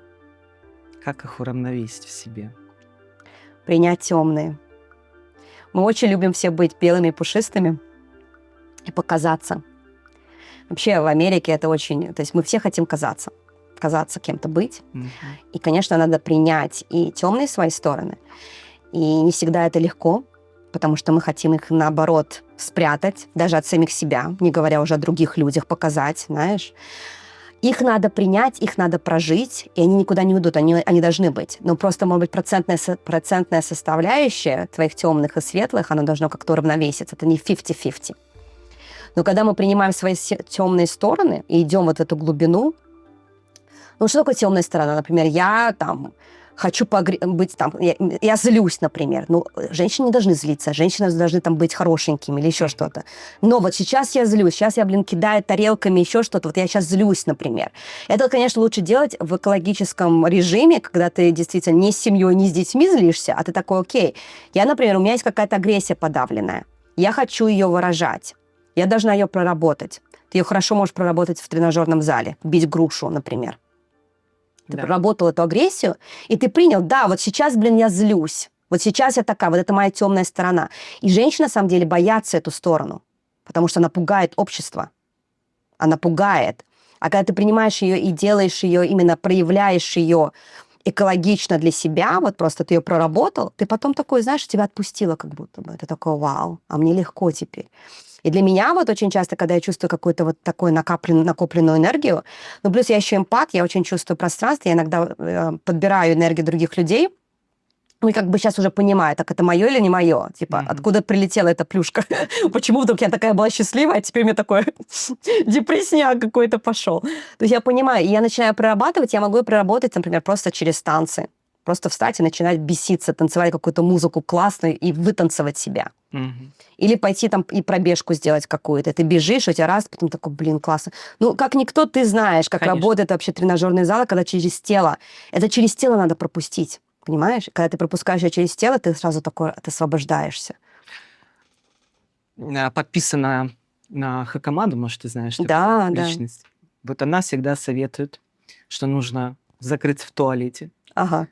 Как их уравновесить в себе? Принять темные. Мы очень любим все быть белыми и пушистыми и показаться. Вообще в Америке это очень... То есть мы все хотим казаться кем-то быть. И, конечно, надо принять и темные свои стороны. И не всегда это легко, потому что мы хотим их, наоборот, спрятать, даже от самих себя, не говоря уже о других людях, показать, знаешь. Их надо принять, их надо прожить, и они никуда не уйдут, они должны быть. Но просто, может быть, процентная составляющая твоих темных и светлых, она должна как-то уравновеситься. Это не 50-50. Но когда мы принимаем свои темные стороны и идем вот в эту глубину, что такое темная сторона? Например, я там хочу быть там, я злюсь, например. Женщины не должны злиться, женщины должны там быть хорошенькими или еще что-то. Но вот сейчас я злюсь, сейчас я, кидаю тарелками, еще что-то. Вот я сейчас злюсь, например. Это, конечно, лучше делать в экологическом режиме, когда ты действительно не с семьей, не с детьми злишься, а ты такой, окей. Я, например, у меня есть какая-то агрессия подавленная. Я хочу ее выражать. Я должна ее проработать. Ты ее хорошо можешь проработать в тренажерном зале. Бить грушу, например. Ты проработал эту агрессию, и ты принял, да, вот сейчас, я злюсь. Вот сейчас я такая, вот это моя темная сторона. И женщины, на самом деле, боятся эту сторону, потому что она пугает общество. Она пугает. А когда ты принимаешь ее и делаешь ее, именно проявляешь ее экологично для себя, вот просто ты ее проработал, ты потом такой, знаешь, тебя отпустила как будто бы. Ты такой, вау, а мне легко теперь. И для меня вот очень часто, когда я чувствую какую-то вот такую накопленную энергию, ну, плюс я еще эмпат, я очень чувствую пространство, я иногда подбираю энергию других людей, ну, и как бы сейчас уже понимаю, так это мое или не мое? Типа, откуда прилетела эта плюшка? Почему вдруг я такая была счастливая, а теперь у меня такой депрессняк какой-то пошел? То есть я понимаю, и я начинаю прорабатывать, я могу проработать, например, просто через танцы. Просто встать и начинать беситься, танцевать какую-то музыку классную и вытанцевать себя. Или пойти там и пробежку сделать какую-то. Ты бежишь, у тебя раз, потом такой, блин, классно. Ну, как никто, ты знаешь, как Конечно. работает вообще тренажерный зал, когда через тело. Это через тело надо пропустить. Понимаешь? Когда ты пропускаешь ее через тело, ты сразу такой, ты освобождаешься. Подписана на Хакамаду, может, ты знаешь такую Да, личность. Вот она всегда советует, что нужно закрыться в туалете, Ага.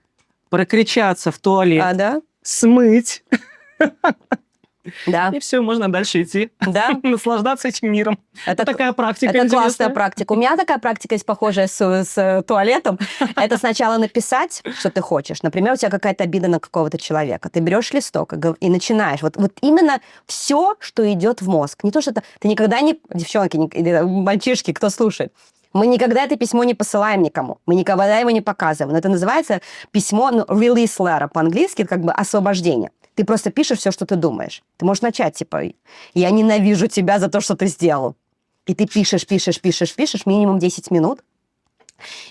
прокричаться в туалет, Да? смыть, Да. и все, можно дальше идти, Да. наслаждаться этим миром. Это такая практика Это классная интересная. практика. У меня такая практика есть похожая с туалетом. Это сначала написать, что ты хочешь. Например, у тебя какая-то обида на какого-то человека. Ты берешь листок и начинаешь. Вот именно все, что идет в мозг. Не то, что ты никогда не... Девчонки, или мальчишки, кто слушает. Мы никогда это письмо не посылаем никому. Мы никогда его не показываем. Но это называется письмо, release letter по-английски, как бы освобождение. Ты просто пишешь все, что ты думаешь. Ты можешь начать, типа, я ненавижу тебя за то, что ты сделал. И ты пишешь минимум 10 минут.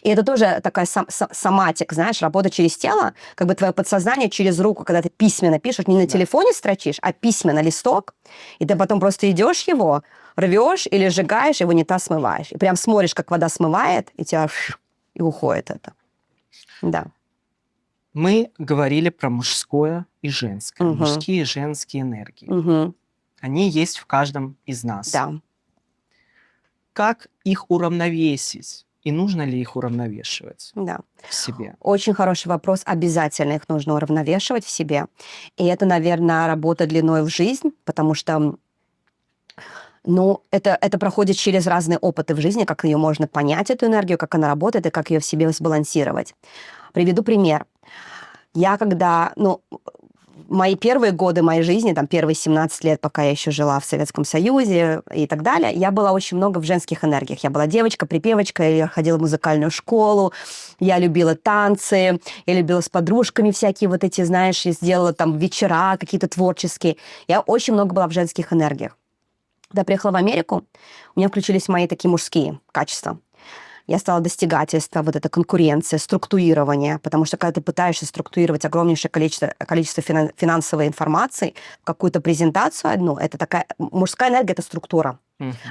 И это тоже такая соматик, знаешь, работа через тело, как бы твое подсознание через руку, когда ты письменно пишешь, не на телефоне строчишь, а письменно листок, и ты потом просто идешь его, рвешь или сжигаешь, и в унитаз смываешь. И прям смотришь, как вода смывает, и тебя и уходит это. Да. Мы говорили про мужское и женское. Мужские и женские энергии. Они есть в каждом из нас. Да. Как их уравновесить? И нужно ли их уравновешивать Да. в себе? Очень хороший вопрос. Обязательно их нужно уравновешивать в себе. И это, наверное, работа длиной в жизнь, потому что это проходит через разные опыты в жизни, как ее можно понять, эту энергию, как она работает и как ее в себе сбалансировать. Приведу пример. Я когда, мои первые годы моей жизни, там первые 17 лет, пока я еще жила в Советском Союзе и так далее, я была очень много в женских энергиях. Я была девочка, припевочка, я ходила в музыкальную школу, я любила танцы, я любила с подружками всякие вот эти, знаешь, я сделала там вечера какие-то творческие. Я очень много была в женских энергиях. Когда приехала в Америку, у меня включились мои такие мужские качества. Я стала достигательство, вот эта конкуренция, структурирование, потому что когда ты пытаешься структурировать огромнейшее количество финансовой информации в какую-то презентацию одну, это такая... Мужская энергия — это структура,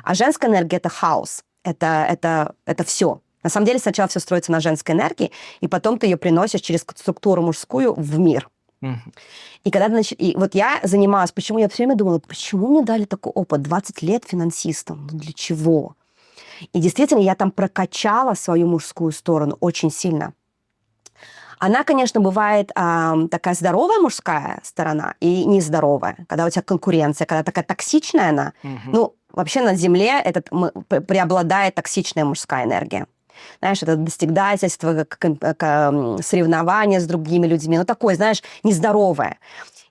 а женская энергия — это хаос, это все. На самом деле сначала все строится на женской энергии, и потом ты ее приносишь через структуру мужскую в мир. И когда и вот я занималась, почему я все время думала, почему мне дали такой опыт, 20 лет финансистом, для чего? И действительно, я там прокачала свою мужскую сторону очень сильно. Она, конечно, бывает такая здоровая мужская сторона и нездоровая, когда у тебя конкуренция, когда такая токсичная она. Вообще на Земле преобладает токсичная мужская энергия. Знаешь, это достигательство, соревнования с другими людьми, такое, знаешь, нездоровое.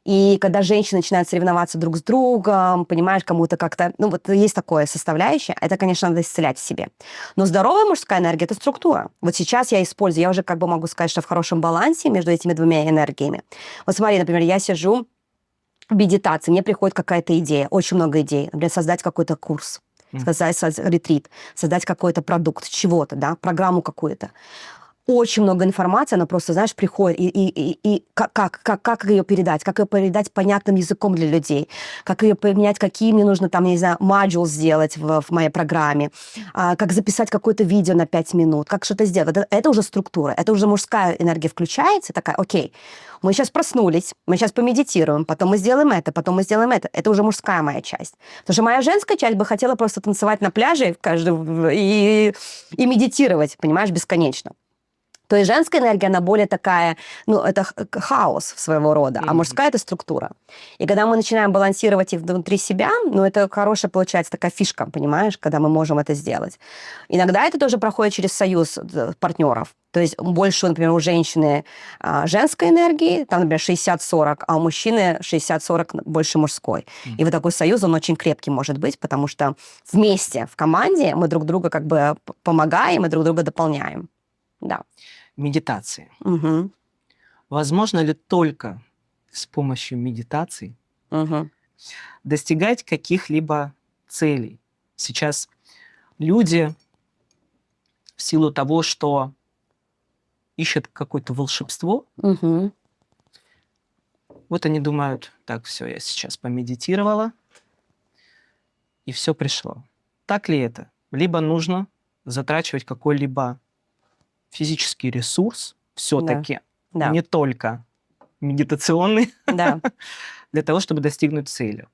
И когда женщины начинают соревноваться друг с другом, понимаешь, кому-то как-то... есть такое составляющее, это, конечно, надо исцелять в себе. Но здоровая мужская энергия — это структура. Вот сейчас я использую, я уже как бы могу сказать, что в хорошем балансе между этими двумя энергиями. Вот смотри, например, я сижу в медитации, мне приходит какая-то идея, очень много идей. Например, создать какой-то курс, создать ретрит, создать какой-то продукт, чего-то, да, программу какую-то. Очень много информации, она просто, знаешь, приходит, и как ее передать, как ее передать понятным языком для людей, как ее поменять, какие мне нужно там, я не знаю, модуль сделать в моей программе, как записать какое-то видео на 5 минут, как что-то сделать. Это уже структура, это уже мужская энергия включается, такая, окей, мы сейчас проснулись, мы сейчас помедитируем, потом мы сделаем это, потом мы сделаем это. Это уже мужская моя часть. Потому что моя женская часть бы хотела просто танцевать на пляже и медитировать, понимаешь, бесконечно. То есть женская энергия, она более такая, ну, это хаос своего рода, а мужская – это структура. И когда мы начинаем балансировать их внутри себя, ну, это хорошая, получается, такая фишка, понимаешь, когда мы можем это сделать. Иногда это тоже проходит через союз партнеров. То есть больше, например, у женщины женской энергии, там, например, 60-40, а у мужчины 60-40 больше мужской. И вот такой союз, он очень крепкий может быть, потому что вместе, в команде мы друг друга как бы помогаем и друг друга дополняем. Да. Медитация. Угу. Возможно ли только с помощью медитации Угу. достигать каких-либо целей? Сейчас люди в силу того, что ищут какое-то волшебство, Угу. вот они думают, так, все, я сейчас помедитировала, и все пришло. Так ли это? Либо нужно затрачивать какой-либо физический ресурс, все-таки, Да. не только медитационный, Да. для того, чтобы достигнуть цели.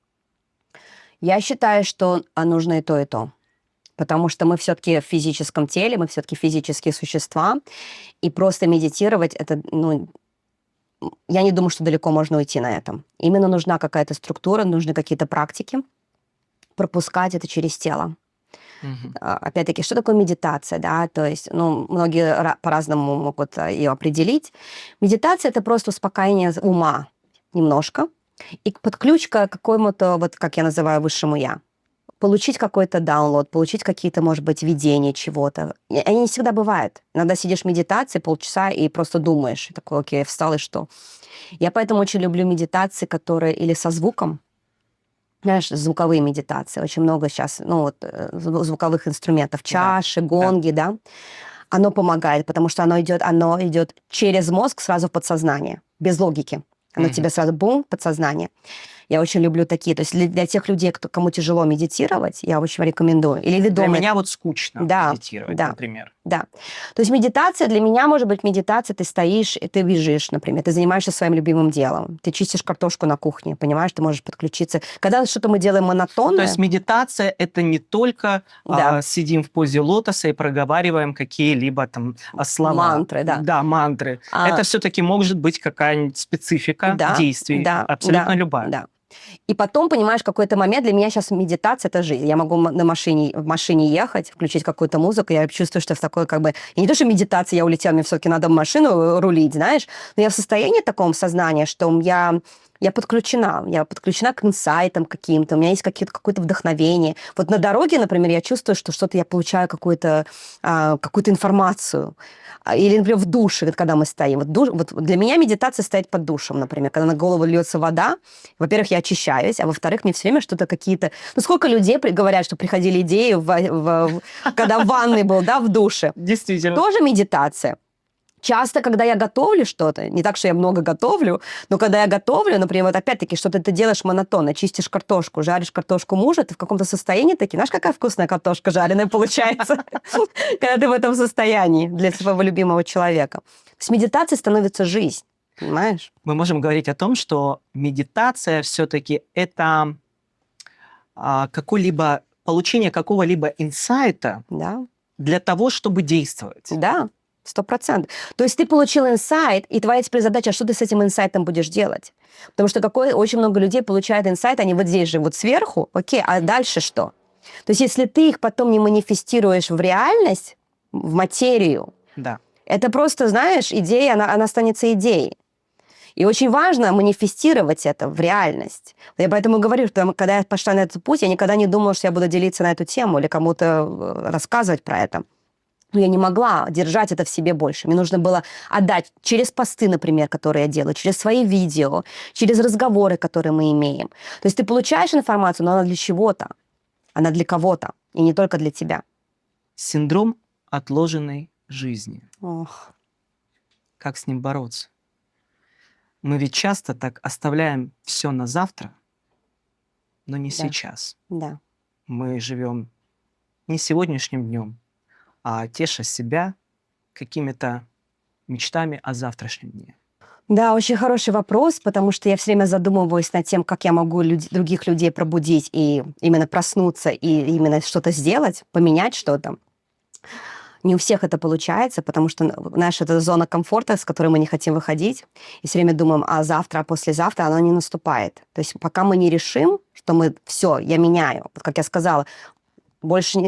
Я считаю, что нужно и то, и то. Потому что мы все-таки в физическом теле, мы все-таки физические существа, и просто медитировать, это, ну, я не думаю, что далеко можно уйти на этом. Именно нужна какая-то структура, нужны какие-то практики, пропускать это через тело. Опять-таки, что такое медитация, да, то есть, ну, многие по-разному могут ее определить. Медитация – это просто успокоение ума немножко и подключка к какому-то, вот как я называю, высшему «я». Получить какой-то даунлод, получить какие-то, может быть, видения чего-то. И они не всегда бывают. Иногда сидишь в медитации полчаса и просто думаешь. И такой, окей, встал, и что? Я поэтому очень люблю медитации, которые или со звуком, знаешь, звуковые медитации. Очень много сейчас, ну, вот, звуковых инструментов. Чаши, гонги, да. Оно помогает, потому что оно идет через мозг сразу в подсознание, без логики. Оно тебе сразу бум, подсознание. Я очень люблю такие. То есть для тех людей, кому тяжело медитировать, я очень рекомендую. Или ведомые. Для меня вот скучно медитировать, например. Да. То есть медитация, для меня может быть медитация, ты стоишь, и ты бежишь, например, ты занимаешься своим любимым делом, ты чистишь картошку на кухне, понимаешь, ты можешь подключиться. Когда что-то мы делаем монотонно... То есть медитация – это не только сидим в позе лотоса и проговариваем какие-либо там слова. Мантры, да. Да, мантры. Это все-таки может быть какая-нибудь специфика действий, абсолютно любая. Да. И потом, понимаешь, какой-то момент для меня сейчас медитация – это жизнь. Я могу в машине ехать, включить какую-то музыку, я чувствую, что в такой как бы... И не то, что медитация, я улетела, мне все-таки надо машину рулить, знаешь, но я в состоянии таком сознания, что я подключена к инсайтам каким-то, у меня есть какое-то вдохновение. Вот на дороге, например, я чувствую, что что-то я получаю какую-то информацию. Или, например, в душе, когда мы стоим. Вот для меня медитация стоит под душем, например, когда на голову льется вода. Во-первых, я очищаюсь, а во-вторых, мне все время что-то какие-то... Ну, сколько людей говорят, что приходили идеи, когда в ванной был, да, в душе. Действительно. Тоже медитация. Часто, когда я готовлю что-то, не так, что я много готовлю, но когда я готовлю, например, вот опять-таки, что-то ты делаешь монотонно, чистишь картошку, жаришь картошку мужа, ты в каком-то состоянии таки, знаешь, какая вкусная картошка жареная получается, когда ты в этом состоянии для своего любимого человека. С медитацией становится жизнь, понимаешь? Мы можем говорить о том, что медитация все-таки это какое-либо получение какого-либо инсайта для того, чтобы действовать. Да. 100%. То есть ты получил инсайт, и твоя теперь задача, что ты с этим инсайтом будешь делать? Потому что очень много людей получают инсайт, они вот здесь же, вот сверху, окей, а дальше что? То есть если ты их потом не манифестируешь в реальность, в материю, это просто, знаешь, идея, она останется идеей. И очень важно манифестировать это в реальность. Я поэтому говорю, что когда я пошла на этот путь, я никогда не думала, что я буду делиться на эту тему или кому-то рассказывать про это. Но я не могла держать это в себе больше. Мне нужно было отдать через посты, например, которые я делаю, через свои видео, через разговоры, которые мы имеем. То есть ты получаешь информацию, но она для чего-то. Она для кого-то, и не только для тебя. Синдром отложенной жизни. Ох. Как с ним бороться? Мы ведь часто так оставляем все на завтра, но не сейчас. Да. Мы живем не сегодняшним днем, а теша себя какими-то мечтами о завтрашнем дне. Да, очень хороший вопрос, потому что я все время задумываюсь над тем, как я могу других людей пробудить и именно проснуться, и именно что-то сделать, поменять что-то. Не у всех это получается, потому что, знаешь, это зона комфорта, с которой мы не хотим выходить, и все время думаем, а завтра, а послезавтра, оно не наступает. То есть пока мы не решим, что мы, все, я меняю, вот как я сказала, больше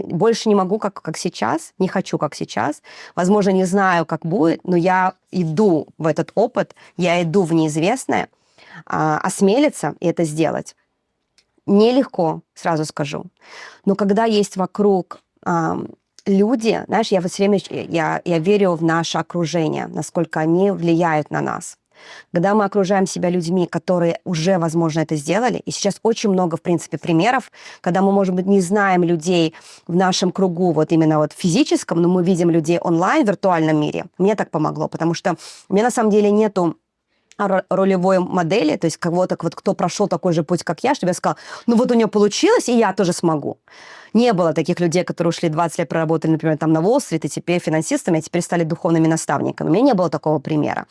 не могу, как сейчас, не хочу, как сейчас. Возможно, не знаю, как будет, но я иду в этот опыт, я иду в неизвестное, осмелиться и это сделать. Нелегко, сразу скажу. Но когда есть вокруг люди, знаешь, я все время я верю в наше окружение, насколько они влияют на нас. Когда мы окружаем себя людьми, которые уже, возможно, это сделали, и сейчас очень много, в принципе, примеров, когда мы, может быть, не знаем людей в нашем кругу, вот именно вот физическом, но мы видим людей онлайн, в виртуальном мире. Мне так помогло, потому что у меня на самом деле нету ролевой модели, то есть кого-то, вот, кто прошел такой же путь, как я, чтобы я сказала, ну вот у нее получилось, и я тоже смогу. Не было таких людей, которые ушли 20 лет, проработали, например, там на Уолл-стрит, и теперь финансистами, а теперь стали духовными наставниками. У меня не было такого примера.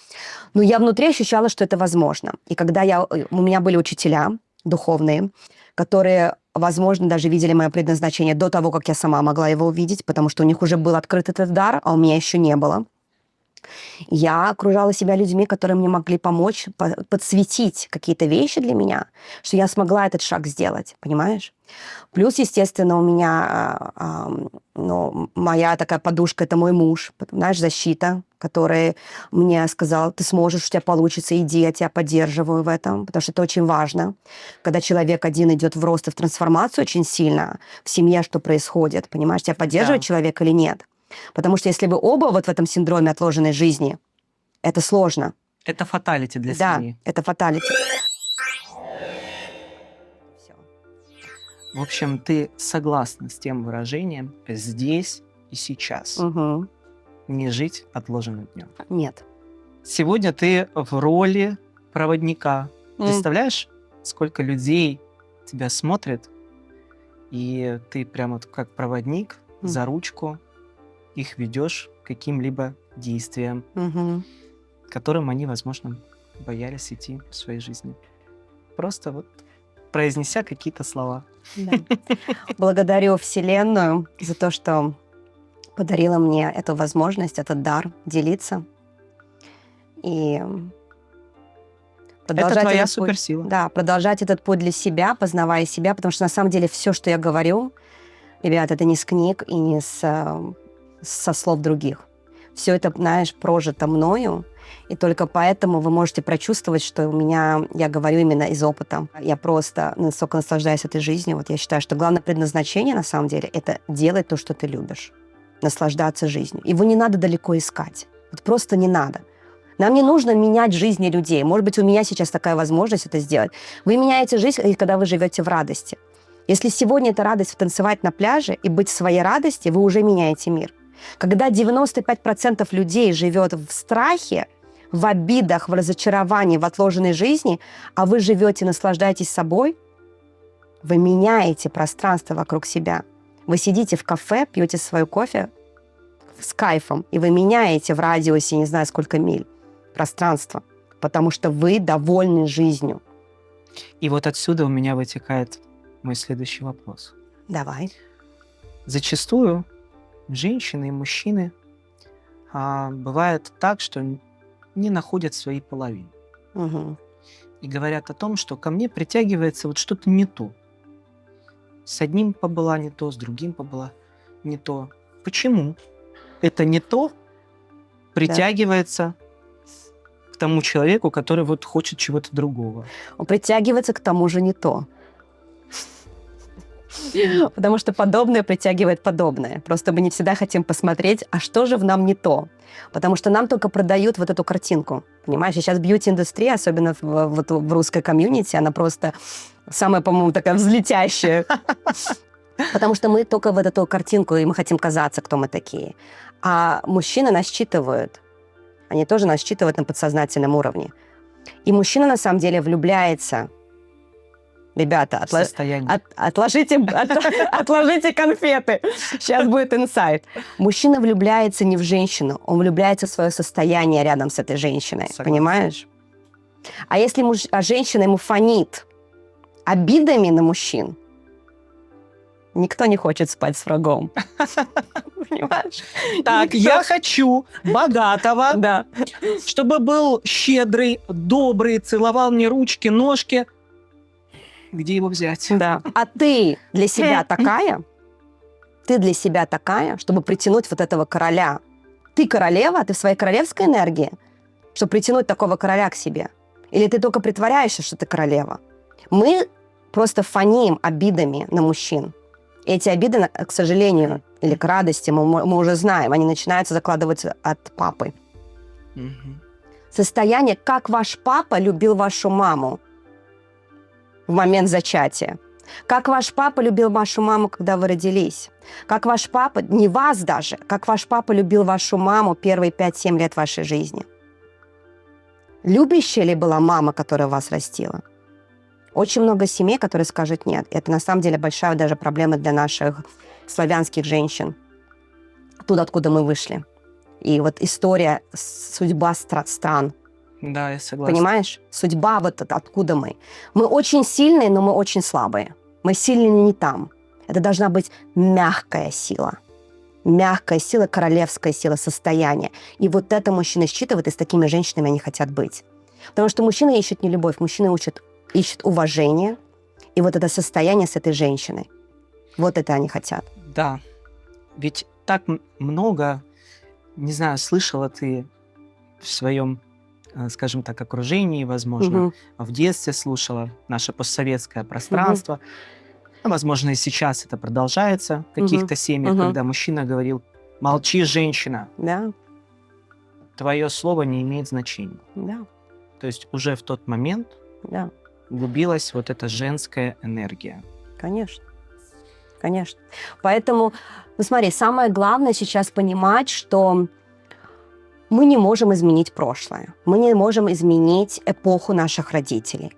Но я внутри ощущала, что это возможно. И когда у меня были учителя духовные, которые, возможно, даже видели мое предназначение до того, как я сама могла его увидеть, потому что у них уже был открыт этот дар, а у меня еще не было. Я окружала себя людьми, которые мне могли помочь подсветить какие-то вещи для меня, что я смогла этот шаг сделать, понимаешь? Плюс, естественно, у меня моя такая подушка – это мой муж, знаешь, защита, который мне сказал, ты сможешь, у тебя получится, иди, я тебя поддерживаю в этом, потому что это очень важно. Когда человек один идет в рост и в трансформацию очень сильно, в семье что происходит, понимаешь, тебя поддерживает человек или нет? Потому что если вы оба вот в этом синдроме отложенной жизни, это сложно. Это фаталити для семьи. Да, это фаталити. В общем, ты согласна с тем выражением «здесь и сейчас». Угу. Не жить отложенным днем. Нет. Сегодня ты в роли проводника. Представляешь, сколько людей тебя смотрят, и ты прямо как проводник за ручку их ведешь к каким-либо действиям, которым они, возможно, боялись идти в своей жизни. Просто вот произнеся какие-то слова. Да. Благодарю Вселенную за то, что подарила мне эту возможность, этот дар делиться. И продолжать это твоя этот суперсила. Путь, да, продолжать этот путь для себя, познавая себя, потому что на самом деле все, что я говорю, ребят, это не с книг и не со слов других. Все это, знаешь, прожито мною, и только поэтому вы можете прочувствовать, что я говорю именно из опыта. Я просто настолько наслаждаюсь этой жизнью. Вот я считаю, что главное предназначение, на самом деле, это делать то, что ты любишь. Наслаждаться жизнью. Его не надо далеко искать. Вот просто не надо. Нам не нужно менять жизни людей. Может быть, у меня сейчас такая возможность это сделать. Вы меняете жизнь, когда вы живете в радости. Если сегодня это радость танцевать на пляже и быть в своей радости, вы уже меняете мир. Когда 95% людей живет в страхе, в обидах, в разочаровании, в отложенной жизни, а вы живете, наслаждаетесь собой, вы меняете пространство вокруг себя. Вы сидите в кафе, пьете свой кофе с кайфом, и вы меняете в радиусе, не знаю сколько миль, пространство, потому что вы довольны жизнью. И вот отсюда у меня вытекает мой следующий вопрос. Давай. Зачастую женщины и мужчины бывает так, что не находят свои половины. Угу. И говорят о том, что ко мне притягивается вот что-то не то. С одним побыла не то, с другим побыла не то. Почему это не то притягивается к тому человеку, который вот хочет чего-то другого? Он притягивается к тому же не то. Потому что подобное притягивает подобное. Просто мы не всегда хотим посмотреть, а что же в нам не то. Потому что нам только продают вот эту картинку. Понимаешь, сейчас бьюти-индустрия, особенно в русской комьюнити, она просто самая, по-моему, такая взлетящая. Потому что мы только в эту картинку, и мы хотим казаться, кто мы такие. А мужчины нас считывают. Они тоже нас считывают на подсознательном уровне. И мужчина, на самом деле, влюбляется. Ребята, отложите конфеты. Сейчас будет инсайт. Мужчина влюбляется не в женщину, он влюбляется в свое состояние рядом с этой женщиной. Согласен. Понимаешь? А если женщина ему фонит обидами на мужчин, Никто не хочет спать с врагом. Понимаешь? Так, я хочу богатого, Да. чтобы был щедрый, добрый, целовал мне ручки, ножки. Где его взять? Да. А ты для себя такая? Ты для себя такая, чтобы притянуть вот этого короля? Ты королева, ты в своей королевской энергии, чтобы притянуть такого короля к себе? Или ты только притворяешься, что ты королева? Мы просто фоним обидами на мужчин. И эти обиды, к сожалению, или к радости, мы уже знаем, они начинаются закладываться от папы. Мгм. Состояние, как ваш папа любил вашу маму в момент зачатия. Как ваш папа любил вашу маму, когда вы родились. Как ваш папа, не вас даже, как ваш папа любил вашу маму первые 5-7 лет вашей жизни. Любящая ли была мама, которая вас растила? Очень много семей, которые скажут нет. Это на самом деле большая даже проблема для наших славянских женщин. Оттуда, откуда мы вышли. И вот история, судьба стран. Да, я согласен. Понимаешь? Судьба вот откуда мы. Мы очень сильные, но мы очень слабые. Мы сильные не там. Это должна быть мягкая сила. Мягкая сила, королевская сила, состояние. И вот это мужчины считывают, и с такими женщинами они хотят быть. Потому что мужчины ищут не любовь, мужчины ищут уважение. И вот это состояние с этой женщиной. Вот это они хотят. Да. Ведь так много, не знаю, слышала ты в своем, скажем так, окружении, возможно, Мгм. в детстве слушала наше постсоветское пространство. Возможно, и сейчас это продолжается в каких-то семьях, Мгм. когда мужчина говорил: молчи, женщина, Да, твое слово не имеет значения. да, То есть уже в тот момент да. губилась вот эта женская энергия. Конечно. Конечно. Поэтому, ну смотри, самое главное сейчас понимать, что мы не можем изменить прошлое. Мы не можем изменить эпоху наших родителей.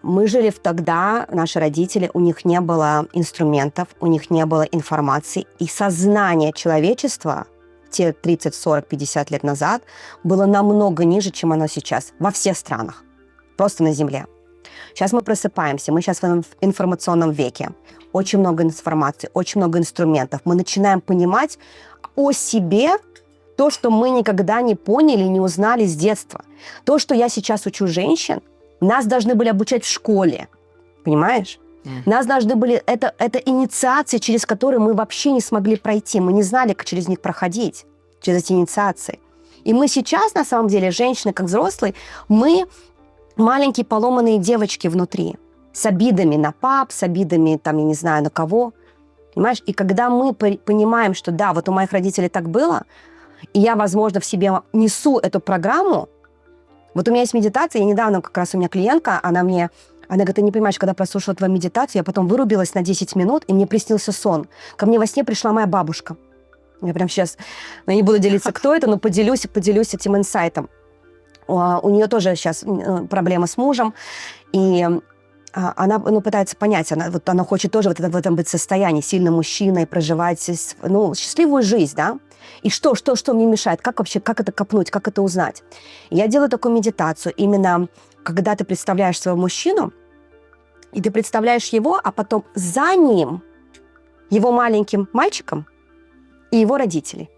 Мы жили тогда, наши родители, у них не было инструментов, у них не было информации. И сознание человечества те 30, 40, 50 лет назад было намного ниже, чем оно сейчас. Во всех странах. Просто на Земле. Сейчас мы просыпаемся, мы сейчас в информационном веке. Очень много информации, очень много инструментов. Мы начинаем понимать о себе то, что мы никогда не поняли, не узнали с детства. То, что я сейчас учу женщин, нас должны были обучать в школе. Понимаешь? Нас должны были... Это инициации, через которые мы вообще не смогли пройти. Мы не знали, как через них проходить, через эти инициации. И мы сейчас, на самом деле, женщины, как взрослые, мы маленькие поломанные девочки внутри. С обидами на пап, с обидами, там, я не знаю, на кого. Понимаешь? И когда мы понимаем, что да, вот у моих родителей так было, и я, возможно, в себе несу эту программу. Вот у меня есть медитация, я недавно как раз у меня клиентка, она говорит: ты не понимаешь, когда прослушала твою медитацию, я потом вырубилась на 10 минут, и мне приснился сон. Ко мне во сне пришла моя бабушка. Я прям сейчас, я не буду делиться, кто это, но поделюсь этим инсайтом. У нее тоже сейчас проблема с мужем, и она пытается понять, она хочет тоже в этом быть состоянии, сильным мужчиной, проживать счастливую жизнь, да? И что мне мешает? Как это копнуть, как это узнать? Я делаю такую медитацию, именно когда ты представляешь своего мужчину, и ты представляешь его, а потом за ним его маленьким мальчиком и его родителей.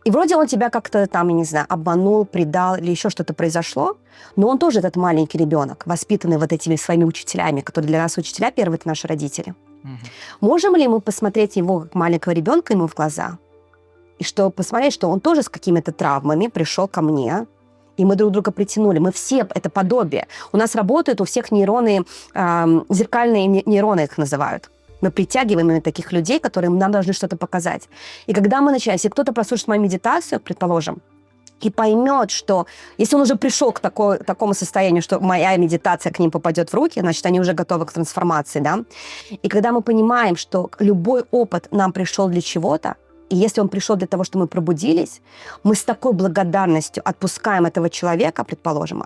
И вроде он тебя как-то там, я не знаю, обманул, предал или еще что-то произошло, но он тоже этот маленький ребенок, воспитанный вот этими своими учителями, которые для нас учителя первые – это наши родители. Можем ли мы посмотреть его как маленького ребенка ему в глаза? И что посмотреть, что он тоже с какими-то травмами пришел ко мне, и мы друг друга притянули. Мы все это подобие. У нас работают у всех нейроны, зеркальные нейроны их называют. Мы притягиваем именно таких людей, которые нам должны что-то показать. И когда мы начинаем, если кто-то прослушает мою медитацию, предположим, и поймет, что если он уже пришел к такому состоянию, что моя медитация к ним попадет в руки, значит, они уже готовы к трансформации, да? И когда мы понимаем, что любой опыт нам пришел для чего-то, и если он пришел для того, что мы пробудились, мы с такой благодарностью отпускаем этого человека, предположим,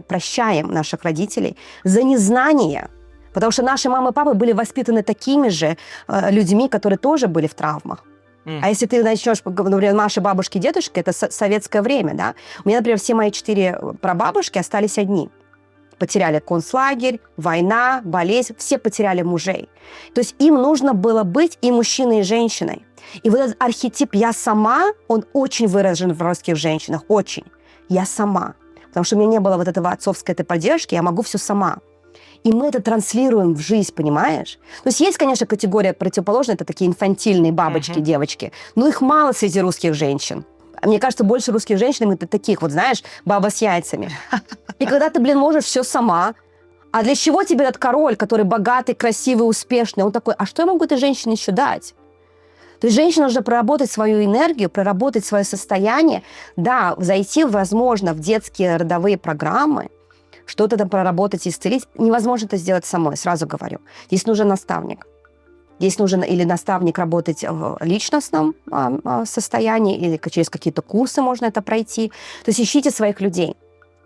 прощаем наших родителей за незнание, потому что наши мамы и папы были воспитаны такими же людьми, которые тоже были в травмах. А если ты начнешь, например, наши бабушки и дедушки, это советское время, да? У меня, например, все мои 4 прабабушки остались одни. Потеряли концлагерь, война, болезнь, все потеряли мужей. То есть им нужно было быть и мужчиной, и женщиной. И вот этот архетип «я сама», он очень выражен в русских женщинах, очень. Я сама. Потому что у меня не было вот этого отцовской этой поддержки, я могу все сама. И мы это транслируем в жизнь, понимаешь? То есть есть, конечно, категория противоположная, это такие инфантильные бабочки, девочки, но их мало среди русских женщин. Мне кажется, больше русских женщин это таких, вот знаешь, баба с яйцами. И когда ты, можешь все сама, а для чего тебе этот король, который богатый, красивый, успешный, он такой, а что я могу этой женщине еще дать? То есть женщине нужно проработать свою энергию, проработать свое состояние, да, зайти, возможно, в детские родовые программы, что-то там проработать, исцелить. Невозможно это сделать самой, сразу говорю. Здесь нужен наставник. Здесь нужен или наставник работать в личностном состоянии, или через какие-то курсы можно это пройти. То есть ищите своих людей.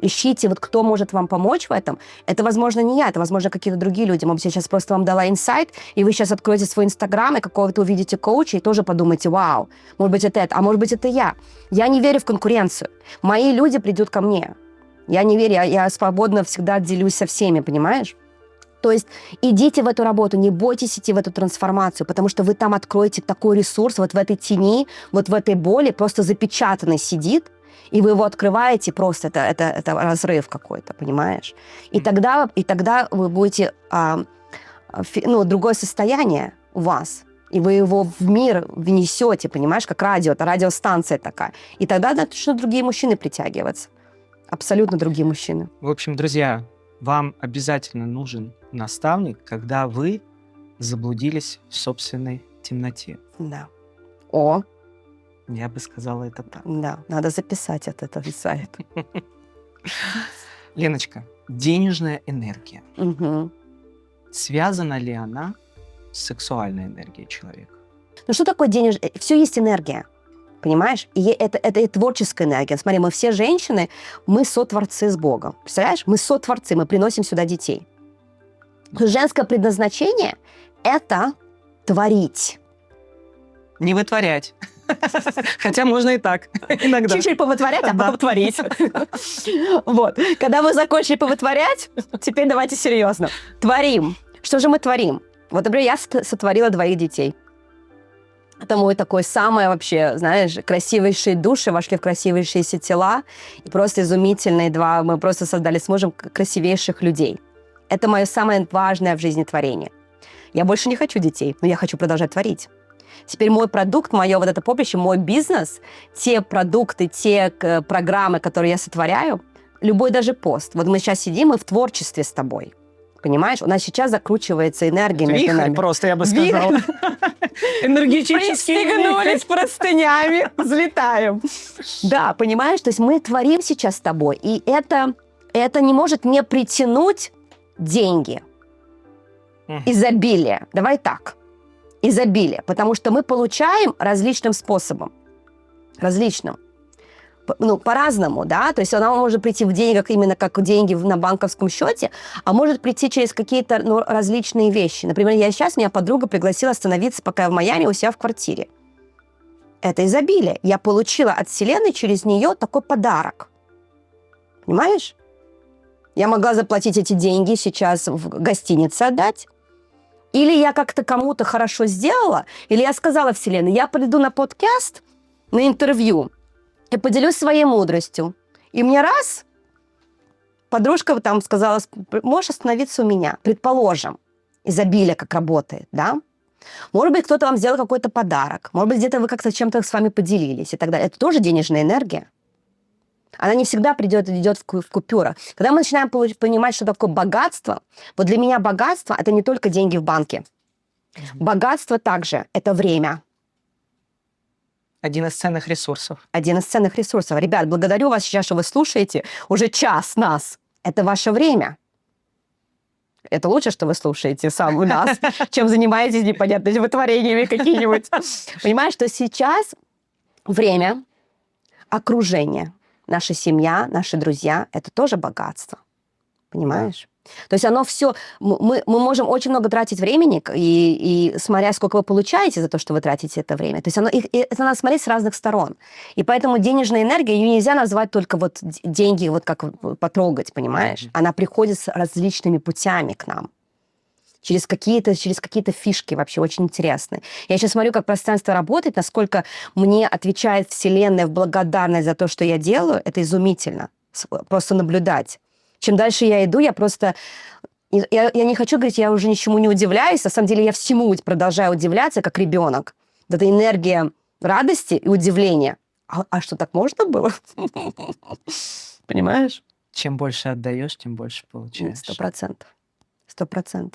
Ищите, вот кто может вам помочь в этом. Это, возможно, не я, это, возможно, какие-то другие люди. Может быть, я сейчас просто вам дала инсайт, и вы сейчас откроете свой Инстаграм, и какого-то увидите коуча, и тоже подумаете, вау, может быть, это, а может быть, это я. Я не верю в конкуренцию. Мои люди придут ко мне. Я не верю, я свободно всегда делюсь со всеми, понимаешь? То есть идите в эту работу, не бойтесь идти в эту трансформацию, потому что вы там откроете такой ресурс, вот в этой тени, вот в этой боли, просто запечатанный сидит, и вы его открываете, просто это разрыв какой-то, понимаешь? И тогда вы будете, другое состояние у вас, и вы его в мир внесете, понимаешь, как радио, это радиостанция такая. И тогда начнут другие мужчины притягиваться, абсолютно другие мужчины. В общем, друзья, вам обязательно нужен наставник, когда вы заблудились в собственной темноте. Да. Я бы сказала это так. Да, надо записать этот сайт. Леночка, денежная энергия. Угу. Связана ли она с сексуальной энергией человека? Ну что такое денежная? Все есть энергия. Понимаешь? И это и творческая энергия. Смотри, мы все женщины, мы сотворцы с Богом. Представляешь? Мы сотворцы, мы приносим сюда детей. Женское предназначение – это творить. Не вытворять. Хотя можно и так иногда. Чуть-чуть повытворять, а потом творить. Вот. Когда вы закончили повытворять, теперь давайте серьезно. Творим. Что же мы творим? Вот, например, я сотворила 2 детей. Это мой такой самый вообще, знаешь, красивейшие души вошли в красивейшиеся тела. И просто изумительные 2. Мы просто создали с мужем красивейших людей. Это мое самое важное в жизни творение. Я больше не хочу детей, но я хочу продолжать творить. Теперь мой продукт, мое вот это поприще, мой бизнес, те продукты, те программы, которые я сотворяю, любой даже пост. Вот мы сейчас сидим и в творчестве с тобой. Понимаешь? У нас сейчас закручивается энергия между нами. Просто, я бы сказала. Энергетически. Пристегнулись простынями, взлетаем. Да, понимаешь? То есть мы творим сейчас с тобой, и это не может не притянуть деньги. Изобилие. Давай так. Изобилие. Потому что мы получаем различным способом. Различным. По-разному, да, то есть она может прийти в деньгах именно как деньги на банковском счете, а может прийти через какие-то различные вещи. Например, меня подруга пригласила остановиться, пока я в Майами, у себя в квартире. Это изобилие. Я получила от Вселенной через нее такой подарок. Понимаешь? Я могла заплатить эти деньги сейчас в гостинице отдать, или я как-то кому-то хорошо сделала, или я сказала Вселенной, я приду на подкаст, на интервью, и поделюсь своей мудростью. И мне раз, подружка там сказала, можешь остановиться у меня. Предположим, изобилие как работает, да? Может быть, кто-то вам сделал какой-то подарок. Может быть, где-то вы как-то чем-то с вами поделились и так далее. Это тоже денежная энергия. Она не всегда идет в купюрах. Когда мы начинаем понимать, что такое богатство, вот для меня богатство – это не только деньги в банке. Богатство также – это время. Один из ценных ресурсов. Один из ценных ресурсов. Ребят, благодарю вас сейчас, что вы слушаете уже час нас. Это ваше время. Это лучше, что вы слушаете сам у нас, чем занимаетесь непонятными вытворениями какими-нибудь. Понимаешь, что сейчас время, окружение, наша семья, наши друзья – это тоже богатство. Понимаешь? То есть оно все... Мы можем очень много тратить времени, и смотря, сколько вы получаете за то, что вы тратите это время. То есть это надо смотреть с разных сторон. И поэтому денежная энергия, ее нельзя назвать только вот деньги, вот как потрогать, понимаешь? Она приходит с различными путями к нам. Через какие-то фишки вообще очень интересные. Я сейчас смотрю, как пространство работает, насколько мне отвечает Вселенная в благодарность за то, что я делаю. Это изумительно. Просто наблюдать. Чем дальше я иду, я просто... Я не хочу говорить, я уже ничему не удивляюсь. На самом деле я всему продолжаю удивляться, как ребенок. Это энергия радости и удивления. А что, так можно было? Понимаешь? Чем больше отдаешь, тем больше получаешь. 100%.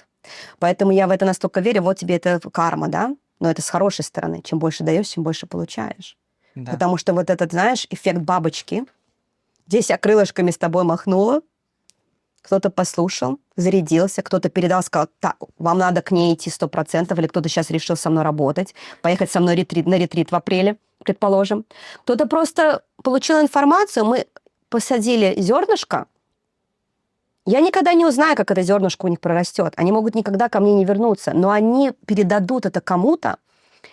Поэтому я в это настолько верю. Вот тебе это карма, да? Но это с хорошей стороны. Чем больше даешь, тем больше получаешь. Да. Потому что вот этот, знаешь, эффект бабочки. Здесь я крылышками с тобой махнула, кто-то послушал, зарядился, кто-то передал, сказал, так, вам надо к ней идти 100%, или кто-то сейчас решил со мной работать, поехать со мной на ретрит в апреле, предположим. Кто-то просто получил информацию, мы посадили зернышко. Я никогда не узнаю, как это зернышко у них прорастет. Они могут никогда ко мне не вернуться, но они передадут это кому-то,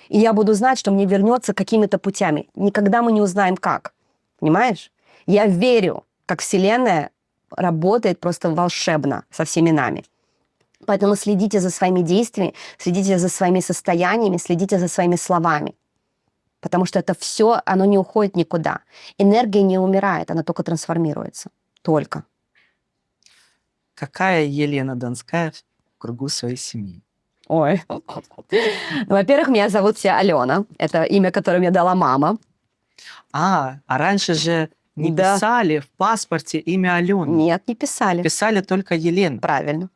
и я буду знать, что мне вернется какими-то путями. Никогда мы не узнаем, как. Понимаешь? Я верю, как Вселенная работает просто волшебно со всеми нами. Поэтому следите за своими действиями, следите за своими состояниями, следите за своими словами. Потому что это все, оно не уходит никуда. Энергия не умирает, она только трансформируется. Только. Какая Елена Донская в кругу своей семьи? Ой. Во-первых, меня зовут вся Алена. Это имя, которое мне дала мама. А раньше же не писали в паспорте имя Алены. Нет, не писали. Писали только Елена. Правильно.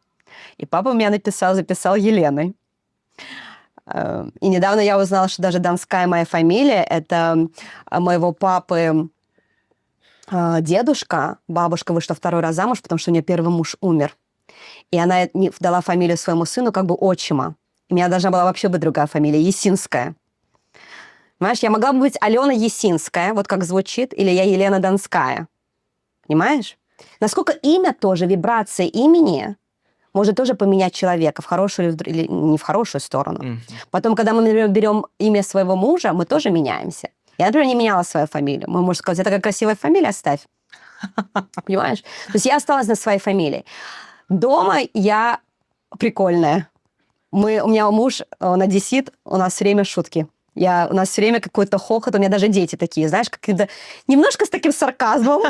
И папа меня записал Еленой. И недавно я узнала, что даже Донская моя фамилия. Это моего папы дедушка. Бабушка вышла второй раз замуж, потому что у нее первый муж умер. И она дала фамилию своему сыну как бы отчима. И у меня должна была вообще быть другая фамилия, Есинская. Понимаешь, я могла бы быть Алена Есинская, вот как звучит, или я Елена Донская. Понимаешь? Насколько имя тоже, вибрация имени может тоже поменять человека в хорошую или не в хорошую сторону. Потом, когда мы, например, берем имя своего мужа, мы тоже меняемся. Я, например, не меняла свою фамилию. Мы можем сказать, это такая красивая фамилия, оставь. Понимаешь? То есть я осталась на своей фамилии. Дома я прикольная. У меня муж, он одессит, у нас все время шутки. У нас все время какой-то хохот, у меня даже дети такие, знаешь, какие-то немножко с таким сарказмом.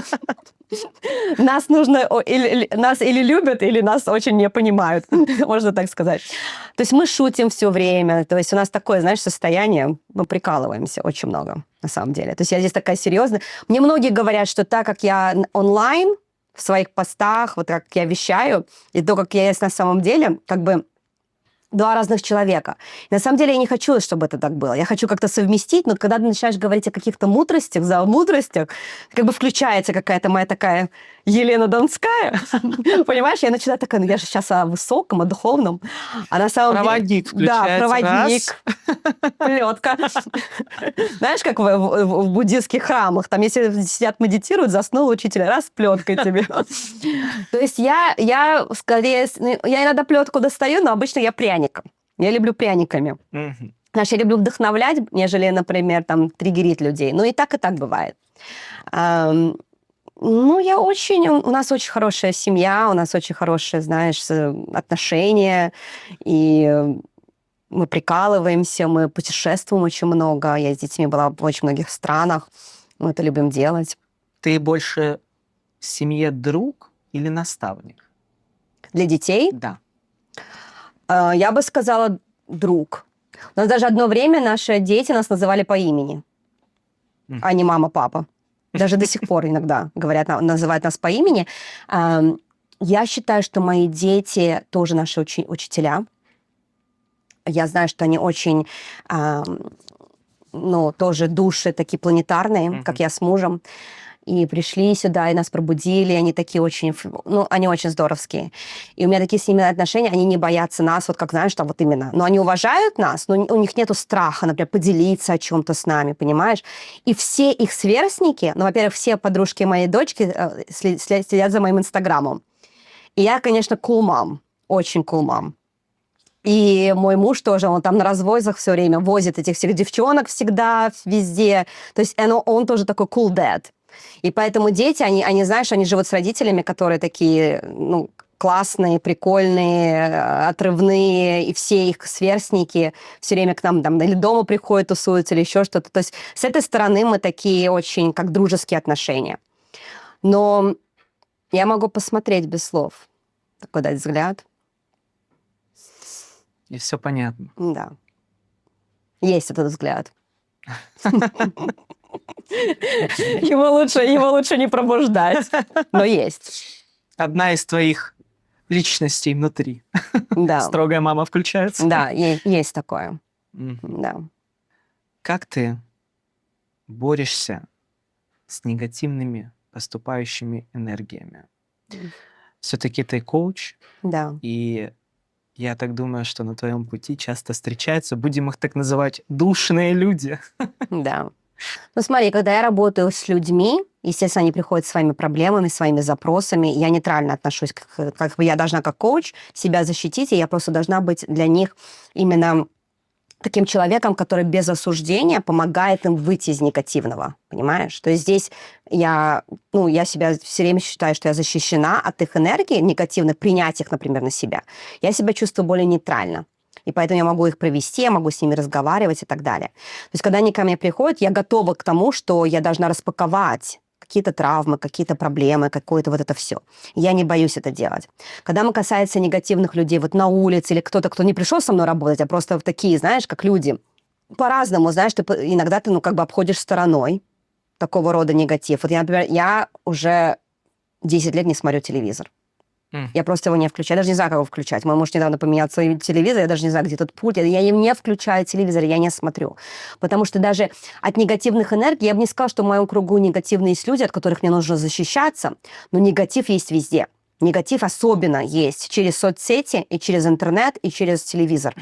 Нас или любят, или нас очень не понимают, можно так сказать. То есть мы шутим все время, то есть у нас такое, знаешь, состояние, мы прикалываемся очень много, на самом деле. То есть я здесь такая серьезная. Мне многие говорят, что так как я онлайн, в своих постах, вот как я вещаю, и то, как я есть на самом деле, как бы два разных человека. И на самом деле я не хочу, чтобы это так было. Я хочу как-то совместить, но когда ты начинаешь говорить о каких-то мудростях, замудростях, как бы включается какая-то моя такая Елена Донская. Понимаешь, я начинаю такая, я же сейчас о высоком, о духовном. А на самом проводник деле... Да, проводник. Раз. Плетка. Знаешь, как в буддийских храмах, там если сидят, медитируют, заснул учитель, раз, плеткой тебе. То есть я скорее... Я иногда плетку достаю, но обычно я пряником. Я люблю пряниками. Знаешь, я люблю вдохновлять, нежели, например, там, триггерить людей. Ну, и так бывает. Ну, у нас очень хорошая семья, у нас очень хорошие, знаешь, отношения, и мы прикалываемся, мы путешествуем очень много. Я с детьми была в очень многих странах, мы это любим делать. Ты больше в семье друг или наставник? Для детей? Да. Я бы сказала друг. У нас даже одно время наши дети нас называли по имени, а не мама, папа. Даже до сих пор иногда называют нас по имени. Я считаю, что мои дети тоже наши учителя. Я знаю, что они очень, тоже души такие планетарные, как я с мужем. И пришли сюда, и нас пробудили, они такие очень, они очень здоровские. И у меня такие с ними отношения, они не боятся нас, вот как, знаешь, там вот именно. Но они уважают нас, но у них нету страха, например, поделиться о чем-то с нами, понимаешь? И все их сверстники, во-первых, все подружки моей дочки следят за моим инстаграмом. И я, конечно, cool mom, очень cool mom. И мой муж тоже, он там на развозах все время возит этих всех девчонок всегда, везде. То есть он тоже такой cool dad. И поэтому дети, они, знаешь, они живут с родителями, которые такие, ну, классные, прикольные, отрывные, и все их сверстники все время к нам там или дома приходят, тусуются, или еще что-то. То есть с этой стороны мы такие очень, как дружеские отношения. Но я могу посмотреть без слов, такой дать взгляд. И все понятно. Да. Есть этот взгляд. Его лучше не пробуждать, но есть. Одна из твоих личностей внутри. Да. Строгая мама включается. Да, есть такое. Мгм. Да. Как ты борешься с негативными поступающими энергиями? Все-таки ты коуч, Да. и я так думаю, что на твоем пути часто встречаются, будем их так называть, душные люди. Да. Ну, смотри, когда я работаю с людьми, естественно, они приходят с своими проблемами, своими запросами. Я нейтрально отношусь, как бы я должна как коуч себя защитить, и я просто должна быть для них именно таким человеком, который без осуждения помогает им выйти из негативного, понимаешь? То есть здесь я себя все время считаю, что я защищена от их энергии негативных, принять их, например, на себя. Я себя чувствую более нейтрально. И поэтому я могу их провести, я могу с ними разговаривать и так далее. То есть когда они ко мне приходят, я готова к тому, что я должна распаковать какие-то травмы, какие-то проблемы, какое-то вот это все. Я не боюсь это делать. Когда мы касаемся негативных людей вот на улице или кто-то, кто не пришел со мной работать, а просто такие, знаешь, как люди, по-разному, знаешь, иногда ты, как бы обходишь стороной такого рода негатив. Вот я, например, я уже 10 лет не смотрю телевизор. Я просто его не включаю. Я даже не знаю, как его включать. Мой муж недавно поменял свой телевизор, я даже не знаю, где тут пульт. Я не включаю телевизор, я не смотрю. Потому что даже от негативных энергий, я бы не сказала, что в моем кругу негативные есть люди, от которых мне нужно защищаться, но негатив есть везде. Негатив особенно есть через соцсети, и через интернет, и через телевизор.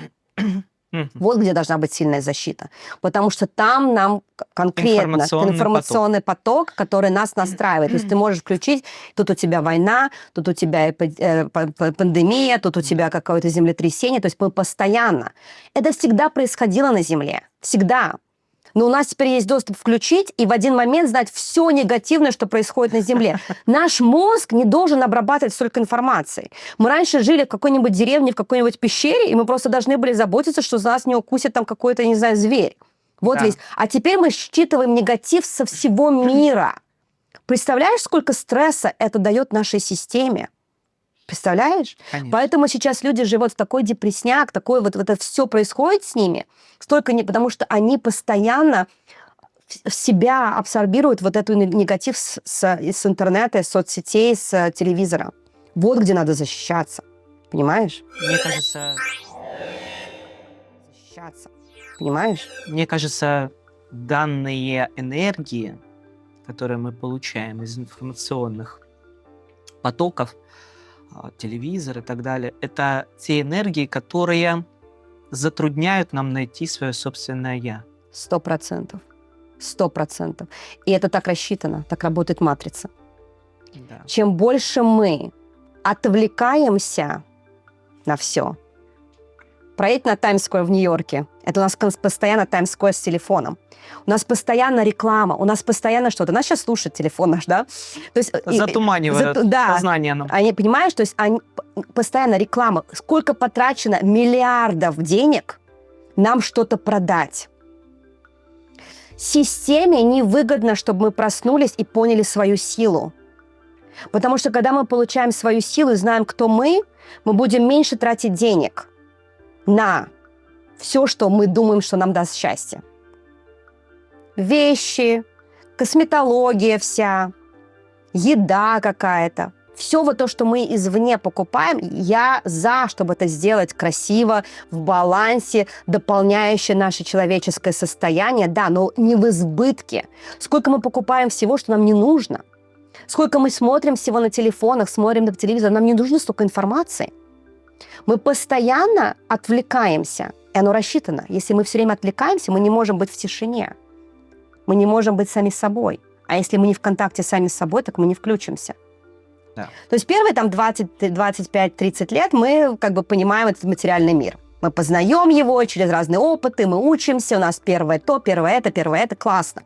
Вот где должна быть сильная защита. Потому что там нам конкретно информационный поток, который нас настраивает. То есть ты можешь включить, тут у тебя война, тут у тебя пандемия, тут у тебя какое-то землетрясение. То есть мы постоянно. Это всегда происходило на Земле. Всегда. Но у нас теперь есть доступ включить и в один момент знать все негативное, что происходит на Земле. Наш мозг не должен обрабатывать столько информации. Мы раньше жили в какой-нибудь деревне, в какой-нибудь пещере, и мы просто должны были заботиться, что за нас не укусит там какой-то, не знаю, зверь. Вот да. Весь. А теперь мы считываем негатив со всего мира. Представляешь, сколько стресса это дает нашей системе? Представляешь? Конечно. Поэтому сейчас люди живут в такой депрессняк, такое вот это все происходит с ними, столько не потому что они постоянно в себя абсорбируют вот эту негатив с интернета, с соцсетей, с телевизора. Вот где надо защищаться. Понимаешь? Мне кажется... Защищаться. Понимаешь? Мне кажется, данные энергии, которые мы получаем из информационных потоков, телевизор и так далее, это те энергии, которые затрудняют нам найти свое собственное «я». 100%. 100%. И это так рассчитано, так работает матрица. Да. Чем больше мы отвлекаемся на все. Проедь на Таймс-сквер в Нью-Йорке. Это у нас постоянно Таймс-сквер с телефоном. У нас постоянно реклама, у нас постоянно что-то. Нас сейчас слушает телефон наш, да? То есть, затуманивает сознание нам. Они, понимаешь, то есть постоянно реклама. Сколько потрачено миллиардов денег нам что-то продать. Системе невыгодно, чтобы мы проснулись и поняли свою силу. Потому что когда мы получаем свою силу и знаем, кто мы будем меньше тратить денег на все, что мы думаем, что нам даст счастье. Вещи, косметология вся, еда какая-то. Все вот то, что мы извне покупаем, я за, чтобы это сделать красиво, в балансе, дополняющее наше человеческое состояние, да, но не в избытке. Сколько мы покупаем всего, что нам не нужно. Сколько мы смотрим всего на телефонах, смотрим на телевизор, нам не нужно столько информации. Мы постоянно отвлекаемся, и оно рассчитано. Если мы все время отвлекаемся, мы не можем быть в тишине. Мы не можем быть сами собой. А если мы не в контакте сами с собой, так мы не включимся. Да. То есть первые там 20, 25-30 лет мы как бы понимаем этот материальный мир. Мы познаем его через разные опыты, мы учимся, у нас первое то, первое это, классно.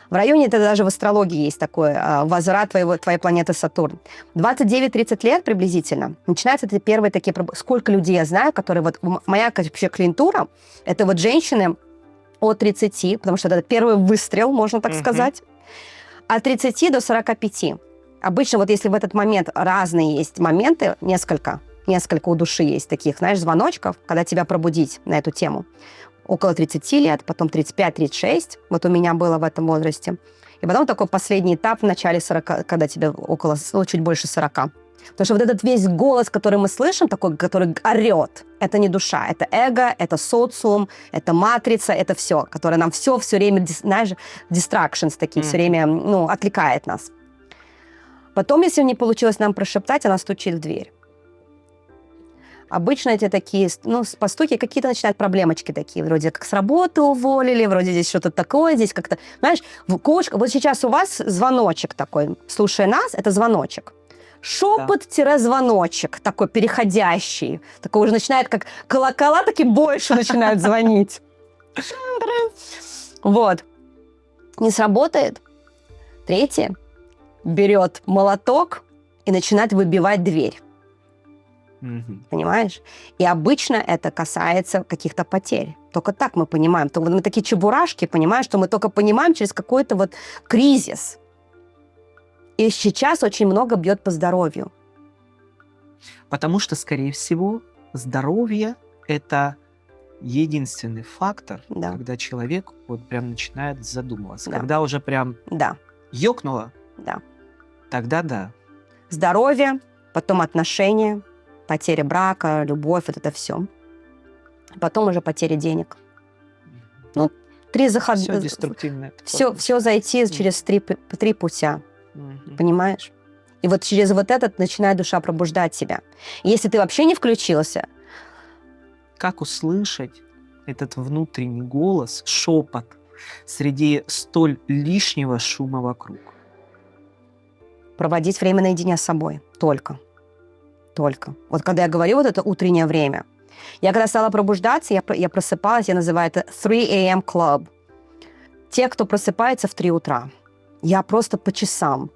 В районе, это даже в астрологии есть такое, возврат твоей планеты Сатурн. 29-30 лет приблизительно начинаются эти первые такие... Сколько людей я знаю, которые... Вот моя вообще клиентура, это вот женщины от 30, потому что это первый выстрел, можно так сказать, от 30 до 45. Обычно вот если в этот момент разные есть моменты, несколько у души есть таких, знаешь, звоночков, когда тебя пробудить на эту тему. Около 30 лет, потом 35-36, вот у меня было в этом возрасте. И потом такой последний этап в начале 40, когда тебе около, чуть больше 40. Потому что вот этот весь голос, который мы слышим, такой, который орет, это не душа, это эго, это социум, это матрица, это все, которое нам все время, знаешь, distractions такие, все время, отвлекает нас. Потом, если не получилось нам прошептать, она стучит в дверь. Обычно эти такие, постуки какие-то начинают проблемочки такие, вроде как с работы уволили, вроде здесь что-то такое, здесь как-то, знаешь, вот сейчас у вас звоночек такой, слушая нас, это звоночек. Шепот-звоночек такой переходящий, такой уже начинает, как колокола, таки больше начинают звонить. Вот. Не сработает. Третье. Берет молоток и начинает выбивать дверь. Понимаешь? И обычно это касается каких-то потерь. Только так мы понимаем. То мы такие чебурашки, понимаешь, что мы только понимаем через какой-то вот кризис. И сейчас очень много бьет по здоровью. Потому что, скорее всего, здоровье – это единственный фактор, когда человек вот прям начинает задумываться. Да. Когда уже прям ёкнуло, тогда да. Здоровье, потом отношения, потеря брака, любовь, вот это все. Потом уже потеря денег. 3 захода. Все деструктивное. Все зайти через 3 путя. Понимаешь? И вот через вот этот начинает душа пробуждать себя. Если ты вообще не включился... Как услышать этот внутренний голос, шепот среди столь лишнего шума вокруг? Проводить время наедине с собой. Только. Вот когда я говорю вот это утреннее время, я когда стала пробуждаться, я просыпалась, я называю это 3 a.m. club. Те, кто просыпается в 3 утра. Я просто по часам.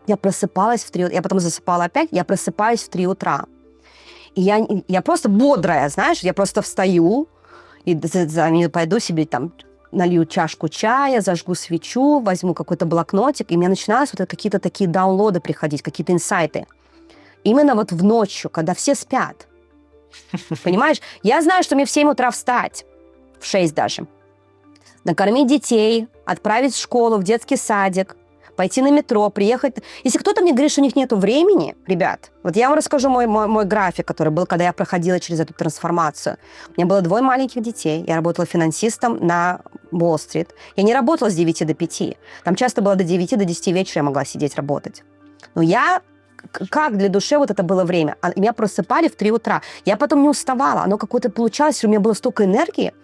Я просыпалась в 3 утра, я потом засыпала опять, я просыпаюсь в 3 утра. И я просто бодрая, знаешь, я просто встаю и пойду себе там налью чашку чая, зажгу свечу, возьму какой-то блокнотик, и у меня начинаются вот какие-то такие даунлоды приходить, какие-то инсайты. Именно вот в ночью, когда все спят. Понимаешь? Я знаю, что мне в 7 утра встать, в 6 даже, накормить детей, отправить в школу, в детский садик, пойти на метро, приехать. Если кто-то мне говорит, что у них нет времени, ребят, вот я вам расскажу мой график, который был, когда я проходила через эту трансформацию. У меня было 2 маленьких детей, я работала финансистом на Уолл-стрит. Я не работала с 9 до 5. Там часто было до 9, до 10 вечера я могла сидеть работать. Но как для души вот это было время? Меня просыпали в 3 утра. Я потом не уставала. Оно какое-то получалось, что у меня было столько энергии.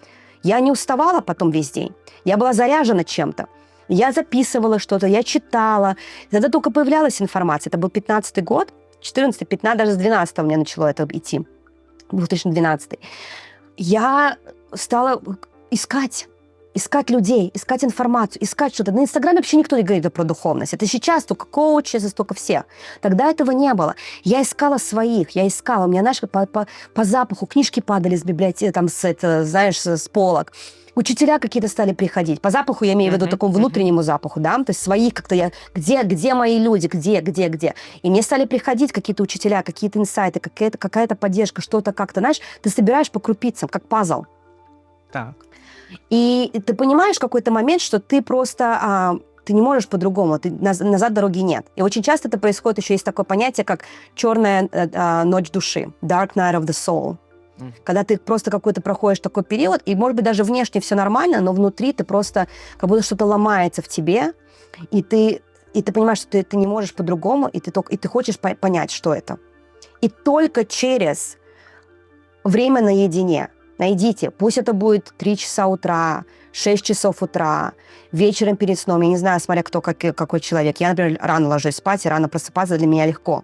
Я не уставала потом весь день. Я была заряжена чем-то. Я записывала что-то, я читала. Тогда только появлялась информация. Это был 15-й год, 14-й, 15, даже с 12-го у меня начало это идти. 2012. Я стала искать людей, искать информацию, искать что-то. На Инстаграме вообще никто не говорит про духовность. Это сейчас только коучи, столько все. Тогда этого не было. Я искала своих, у меня, знаешь, по запаху книжки падали с библиотеки, там, с полок. Учителя какие-то стали приходить. По запаху я имею в виду такому внутреннему запаху, да, то есть своих как-то я... Где мои люди? Где? И мне стали приходить какие-то учителя, какие-то инсайты, какая-то поддержка, что-то как-то, знаешь, ты собираешь по крупицам, как пазл. Так. И ты понимаешь в какой-то момент, что ты просто... ты не можешь по-другому, назад дороги нет. И очень часто это происходит, еще есть такое понятие, как черная ночь души, dark night of the soul. Когда ты просто какой-то проходишь такой период, и, может быть, даже внешне все нормально, но внутри ты просто, как будто что-то ломается в тебе, и ты понимаешь, что ты не можешь по-другому, и ты хочешь понять, что это. И только через время наедине, Найдите. Пусть это будет 3 часа утра, 6 часов утра, вечером перед сном. Я не знаю, смотря кто какой человек. Я, например, рано ложусь спать, и рано просыпаться для меня легко.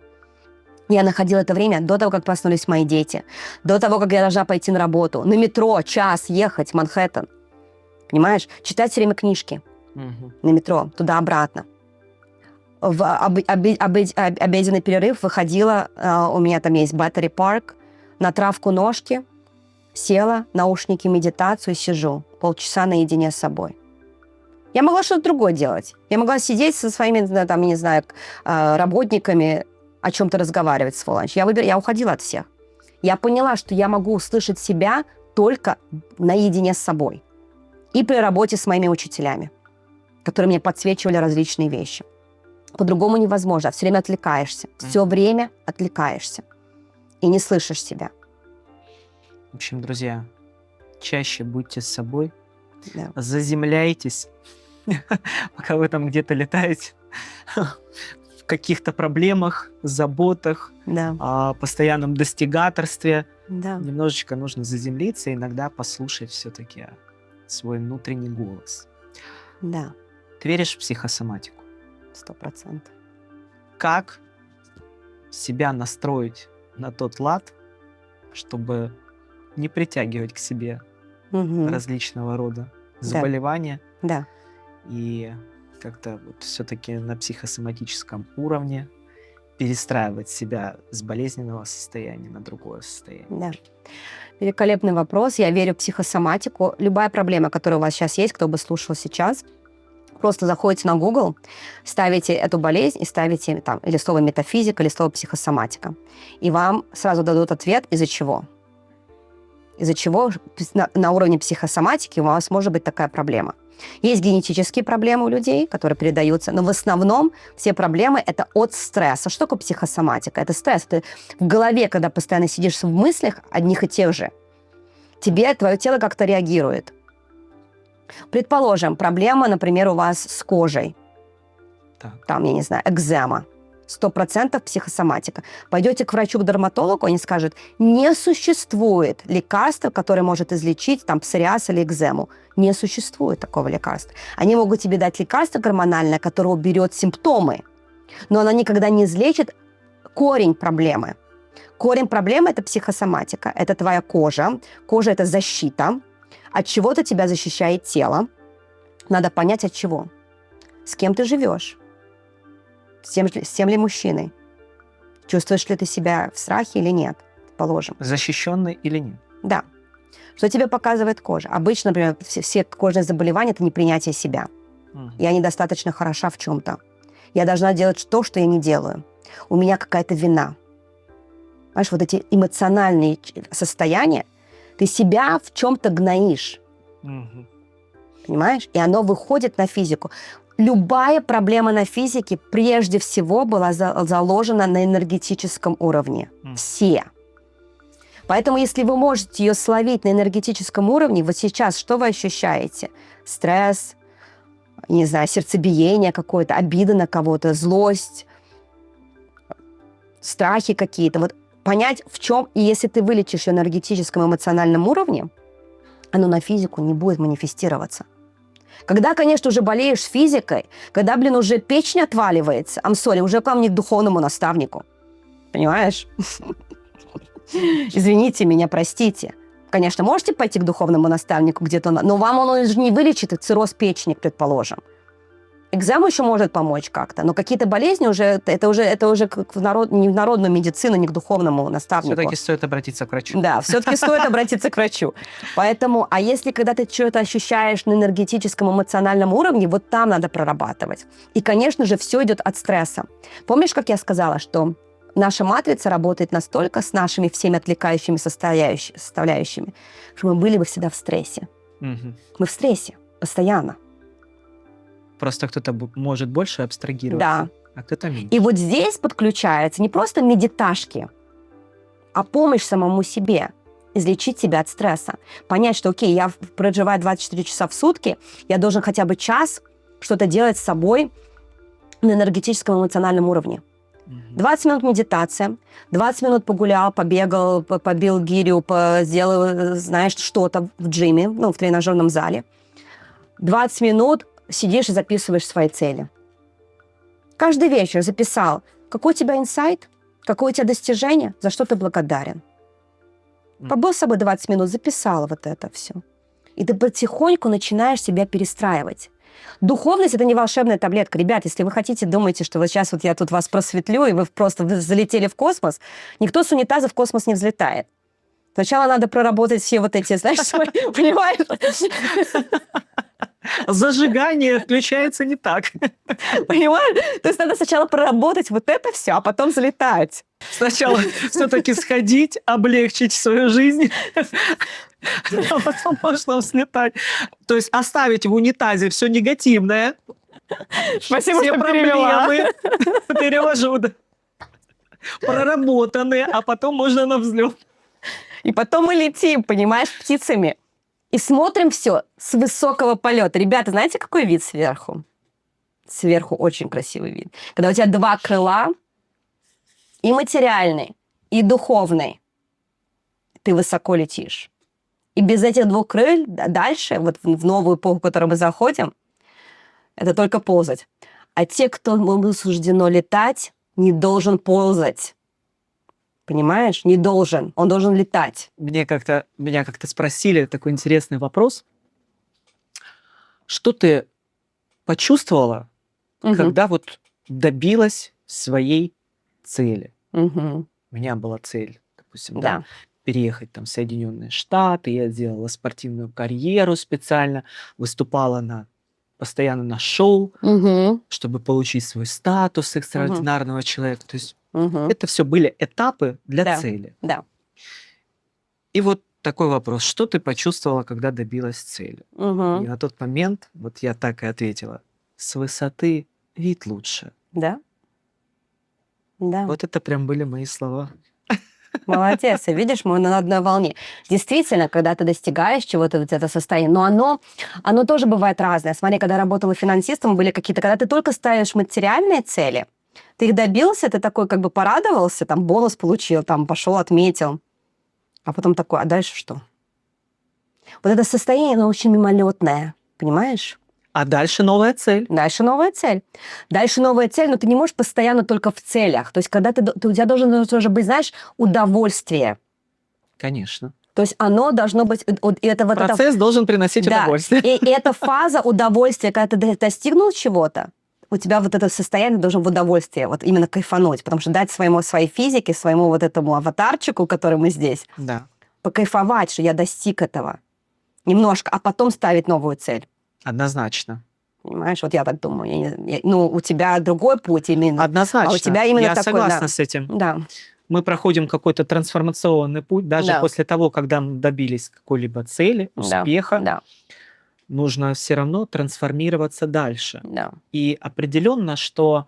Я находила это время до того, как проснулись мои дети, до того, как я должна пойти на работу, на метро, час ехать в Манхэттен. Понимаешь? Читать все время книжки на метро, туда-обратно. В обеденный перерыв выходила, у меня там есть Battery Park, на травку ножки, села, наушники, медитацию, сижу полчаса наедине с собой. Я могла что-то другое делать. Я могла сидеть со своими, там, не знаю, работниками, о чем-то разговаривать с ланч. Я уходила от всех. Я поняла, что я могу услышать себя только наедине с собой. И при работе с моими учителями, которые мне подсвечивали различные вещи. По-другому невозможно. Все время отвлекаешься. Все время отвлекаешься. И не слышишь себя. В общем, друзья, чаще будьте с собой. Да. Заземляйтесь, пока вы там где-то летаете. В каких-то проблемах, заботах, Да. постоянном достигаторстве. Да. Немножечко нужно заземлиться, иногда послушать все-таки свой внутренний голос. Да. Ты веришь в психосоматику? 100%. Как себя настроить на тот лад, чтобы не притягивать к себе различного рода заболевания, Да. и как-то вот все-таки на психосоматическом уровне перестраивать себя с болезненного состояния на другое состояние? Да. Великолепный вопрос. Я верю в психосоматику. Любая проблема, которая у вас сейчас есть, кто бы слушал сейчас, просто заходите на Google, ставите эту болезнь и ставите там или слово метафизика, или слово психосоматика. И вам сразу дадут ответ, из-за чего. Из-за чего на уровне психосоматики у вас может быть такая проблема. Есть генетические проблемы у людей, которые передаются, но в основном все проблемы – это от стресса. Что такое психосоматика? Это стресс. Ты в голове, когда постоянно сидишь в мыслях одних и тех же, твое тело как-то реагирует. Предположим, проблема, например, у вас с кожей. Так. Там, я не знаю, экзема. 100% психосоматика. Пойдете к врачу, к дерматологу, они скажут, не существует лекарства, которое может излечить там псориаз или экзему. Не существует такого лекарства. Они могут тебе дать лекарство гормональное, которое уберет симптомы, но оно никогда не излечит корень проблемы. Корень проблемы – это психосоматика. Это твоя кожа. Кожа – это защита. От чего-то тебя защищает тело. Надо понять, от чего. С кем ты живешь. С тем ли мужчиной? Чувствуешь ли ты себя в страхе или нет? Положим. Защищенный или нет? Да. Что тебе показывает кожа? Обычно, например, все кожные заболевания – это непринятие себя. Я недостаточно хороша в чем-то. Я должна делать то, что я не делаю. У меня какая-то вина. Понимаешь, вот эти эмоциональные состояния, ты себя в чем-то гноишь. Понимаешь? И оно выходит на физику. Любая проблема на физике прежде всего была заложена на энергетическом уровне. Все. Поэтому, если вы можете ее словить на энергетическом уровне, вот сейчас что вы ощущаете? Стресс, не знаю, сердцебиение какое-то, обида на кого-то, злость, страхи какие-то. Вот понять, в чем, и если ты вылечишь ее на энергетическом эмоциональном уровне, оно на физику не будет манифестироваться. Когда, конечно, уже болеешь физикой, когда, уже печень отваливается, уже к вам не к духовному наставнику. Понимаешь? Извините меня, простите. Конечно, можете пойти к духовному наставнику где-то, но вам он же не вылечит цирроз печени, предположим. Экзема еще может помочь как-то, но какие-то болезни уже, это уже не в народную медицину, не к духовному наставнику. Все-таки стоит обратиться к врачу. Да, все-таки стоит обратиться к врачу. Поэтому, а если когда ты что-то ощущаешь на энергетическом, эмоциональном уровне, вот там надо прорабатывать. И, конечно же, все идет от стресса. Помнишь, как я сказала, что наша матрица работает настолько с нашими всеми отвлекающими составляющими, что мы были бы всегда в стрессе. Мы в стрессе постоянно. Просто кто-то может больше абстрагироваться, а кто-то меньше. И вот здесь подключаются не просто медиташки, а помощь самому себе, излечить себя от стресса. Понять, что, окей, я проживаю 24 часа в сутки, я должен хотя бы час что-то делать с собой на энергетическом, эмоциональном уровне. 20 минут медитация, 20 минут погулял, побегал, побил гирю, сделал, знаешь, что-то в джиме, ну, в тренажерном зале. 20 минут сидишь и записываешь свои цели. Каждый вечер записал, какой у тебя инсайт, какое у тебя достижение, за что ты благодарен. Побыл с собой 20 минут, записала вот это все. И ты потихоньку начинаешь себя перестраивать. Духовность – это не волшебная таблетка. Ребят, если вы хотите, думаете, что вот сейчас вот я тут вас просветлю, и вы просто залетели в космос, никто с унитаза в космос не взлетает. Сначала надо проработать все вот эти, знаешь, понимаешь? Зажигание включается не так. Понимаешь? То есть надо сначала проработать вот это все, а потом залетать. Сначала все-таки сходить, облегчить свою жизнь, а потом можно взлетать. То есть оставить в унитазе все негативное, Спасибо, все что перевела. проблемы, перевожу, да, проработанные, а потом можно на взлет. И потом мы летим, понимаешь, птицами. И смотрим все с высокого полета. Ребята, знаете, какой вид сверху? Сверху очень красивый вид. Когда у тебя два крыла, и материальный, и духовный, ты высоко летишь. И без этих двух крыль дальше, вот в новую эпоху, в которую мы заходим, это только ползать. А те, кому суждено летать, не должен ползать. Понимаешь? Не должен. Он должен летать. Меня как-то спросили такой интересный вопрос. Что ты почувствовала, когда вот добилась своей цели? У меня была цель, допустим, да, переехать там в Соединенные Штаты. Я сделала спортивную карьеру специально, выступала постоянно на шоу, чтобы получить свой статус экстраординарного человека. То есть это все были этапы для цели. Да. И вот такой вопрос. Что ты почувствовала, когда добилась цели? И на тот момент вот я так и ответила. С высоты вид лучше. Да. Да. Вот это прям были мои слова. Молодец. И видишь, мы на одной волне. Действительно, когда ты достигаешь чего-то, вот это состояние, но оно тоже бывает разное. Смотри, когда я работала финансистом, были какие-то, когда ты только ставишь материальные цели, ты их добился, ты такой как бы порадовался, там бонус получил, там пошел, отметил. А потом такой, а дальше что? Вот это состояние, оно очень мимолетное, понимаешь? А дальше новая цель. Дальше новая цель. Дальше новая цель, но ты не можешь постоянно только в целях. То есть когда у тебя должно тоже быть, знаешь, удовольствие. Конечно. То есть оно должно быть... Процесс должен приносить удовольствие. И эта фаза удовольствия, когда ты достигнул чего-то, у тебя вот это состояние должно в удовольствие, вот именно кайфануть, потому что дать своей физике, своему вот этому аватарчику, который мы здесь, покайфовать, что я достиг этого немножко, а потом ставить новую цель. Однозначно. Понимаешь, вот я так думаю. У тебя другой путь именно. Однозначно. А у тебя именно я такой, согласна с этим. Да. Мы проходим какой-то трансформационный путь, даже после того, когда мы добились какой-либо цели, успеха, нужно все равно трансформироваться дальше. Да. И определенно, что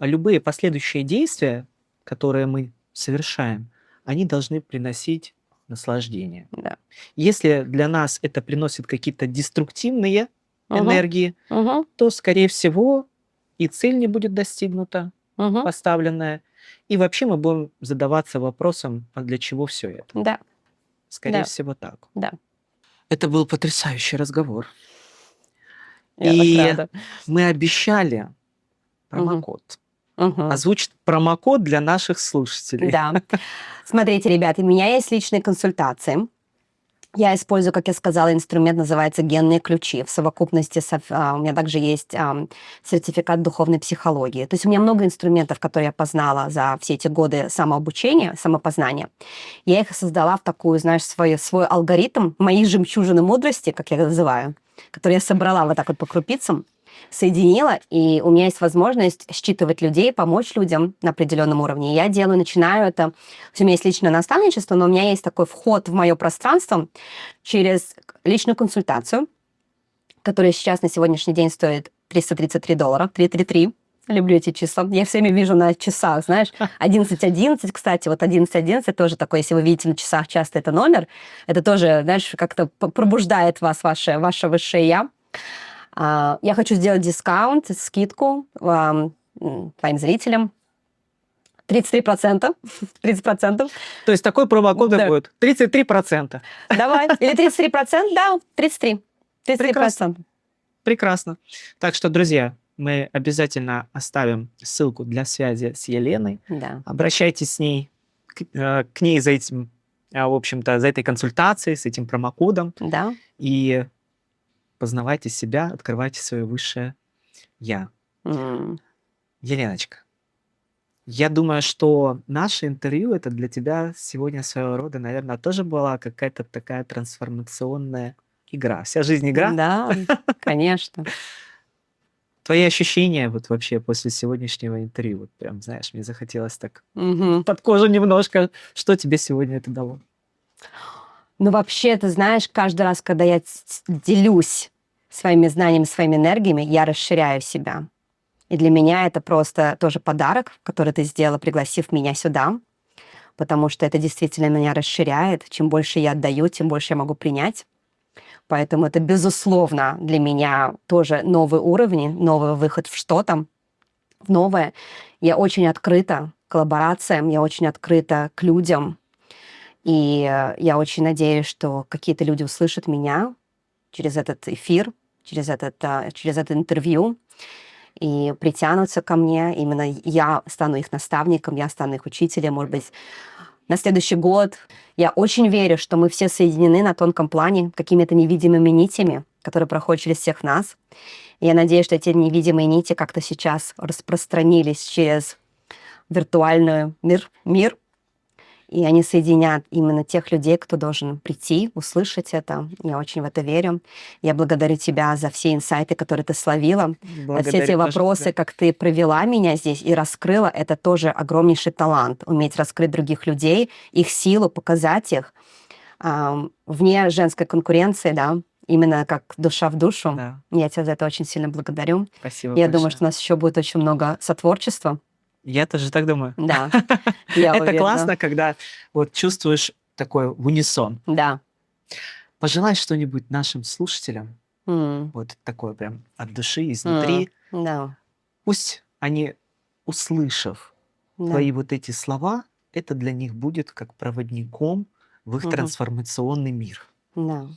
любые последующие действия, которые мы совершаем, они должны приносить наслаждение. Да. Если для нас это приносит какие-то деструктивные энергии, то, скорее всего, и цель не будет достигнута, поставленная, и вообще мы будем задаваться вопросом, а для чего все это? Да. Скорее всего, так. Да. Это был потрясающий разговор. И мы обещали промокод. Озвучить промокод для наших слушателей. Да. Смотрите, ребята, у меня есть личные консультации. Я использую, как я сказала, инструмент, называется «Генные ключи». В совокупности у меня также есть сертификат духовной психологии. То есть у меня много инструментов, которые я познала за все эти годы самообучения, самопознания. Я их создала в такую, знаешь, свой алгоритм, мои жемчужины мудрости, как я называю, которые я собрала вот так вот по крупицам, соединила, и у меня есть возможность считывать людей, помочь людям на определенном уровне. И я начинаю это... То есть у меня есть личное наставничество, но у меня есть такой вход в мое пространство через личную консультацию, которая сейчас на сегодняшний день стоит $333, 333. Люблю эти числа. Я все время вижу на часах, знаешь. 11:11, кстати, вот 11:11 тоже такой, если вы видите на часах часто это номер, это тоже, знаешь, как-то пробуждает вас, ваше высшее «я». Я хочу сделать дискаунт, скидку твоим зрителям. 33%. 30%. То есть такой промокод Да. будет 33%. Давай. Или 33%? Да, 33. 33%. Прекрасно. Так что, друзья, мы обязательно оставим ссылку для связи с Еленой. Да. Обращайтесь к ней за этим, в общем-то, за этой консультацией, с этим промокодом. Да. И познавайте себя, открывайте свое высшее «Я». М. Еленочка, я думаю, что наше интервью — это для тебя сегодня своего рода, наверное, тоже была какая-то такая трансформационная игра. Вся жизнь игра. Да, конечно. Твои ощущения вот вообще после сегодняшнего интервью? Вот прям, знаешь, мне захотелось так Мгм. под кожу немножко. Что тебе сегодня это дало? Ну, вообще, ты знаешь, каждый раз, когда я делюсь своими знаниями, своими энергиями, я расширяю себя. И для меня это просто тоже подарок, который ты сделала, пригласив меня сюда, потому что это действительно меня расширяет. Чем больше я отдаю, тем больше я могу принять. Поэтому это, безусловно, для меня тоже новый уровень, новый выход в что-то, в новое. Я очень открыта к коллаборациям, я очень открыта к людям. И я очень надеюсь, что какие-то люди услышат меня через этот эфир, через это интервью и притянутся ко мне. Именно я стану их наставником, я стану их учителем, может быть, на следующий год. Я очень верю, что мы все соединены на тонком плане какими-то невидимыми нитями, которые проходят через всех нас. И я надеюсь, что эти невидимые нити как-то сейчас распространились через виртуальный мир, и они соединят именно тех людей, кто должен прийти, услышать это. Я очень в это верю. Я благодарю тебя за все инсайты, которые ты словила, за все эти вопросы, как ты провела меня здесь и раскрыла. Это тоже огромнейший талант. Уметь раскрыть других людей, их силу, показать их вне женской конкуренции, да, именно как душа в душу. Да. Я тебя за это очень сильно благодарю. Спасибо Я большое. думаю, что у нас еще будет очень много сотворчества. Я тоже так думаю. Да, я Это уверена. классно, когда вот чувствуешь такой в унисон. Да. Пожелай что-нибудь нашим слушателям, М. вот такое прям от души, изнутри. Да. Пусть они, услышав Да. твои вот эти слова, это для них будет как проводником в их Мгм. трансформационный мир. Да.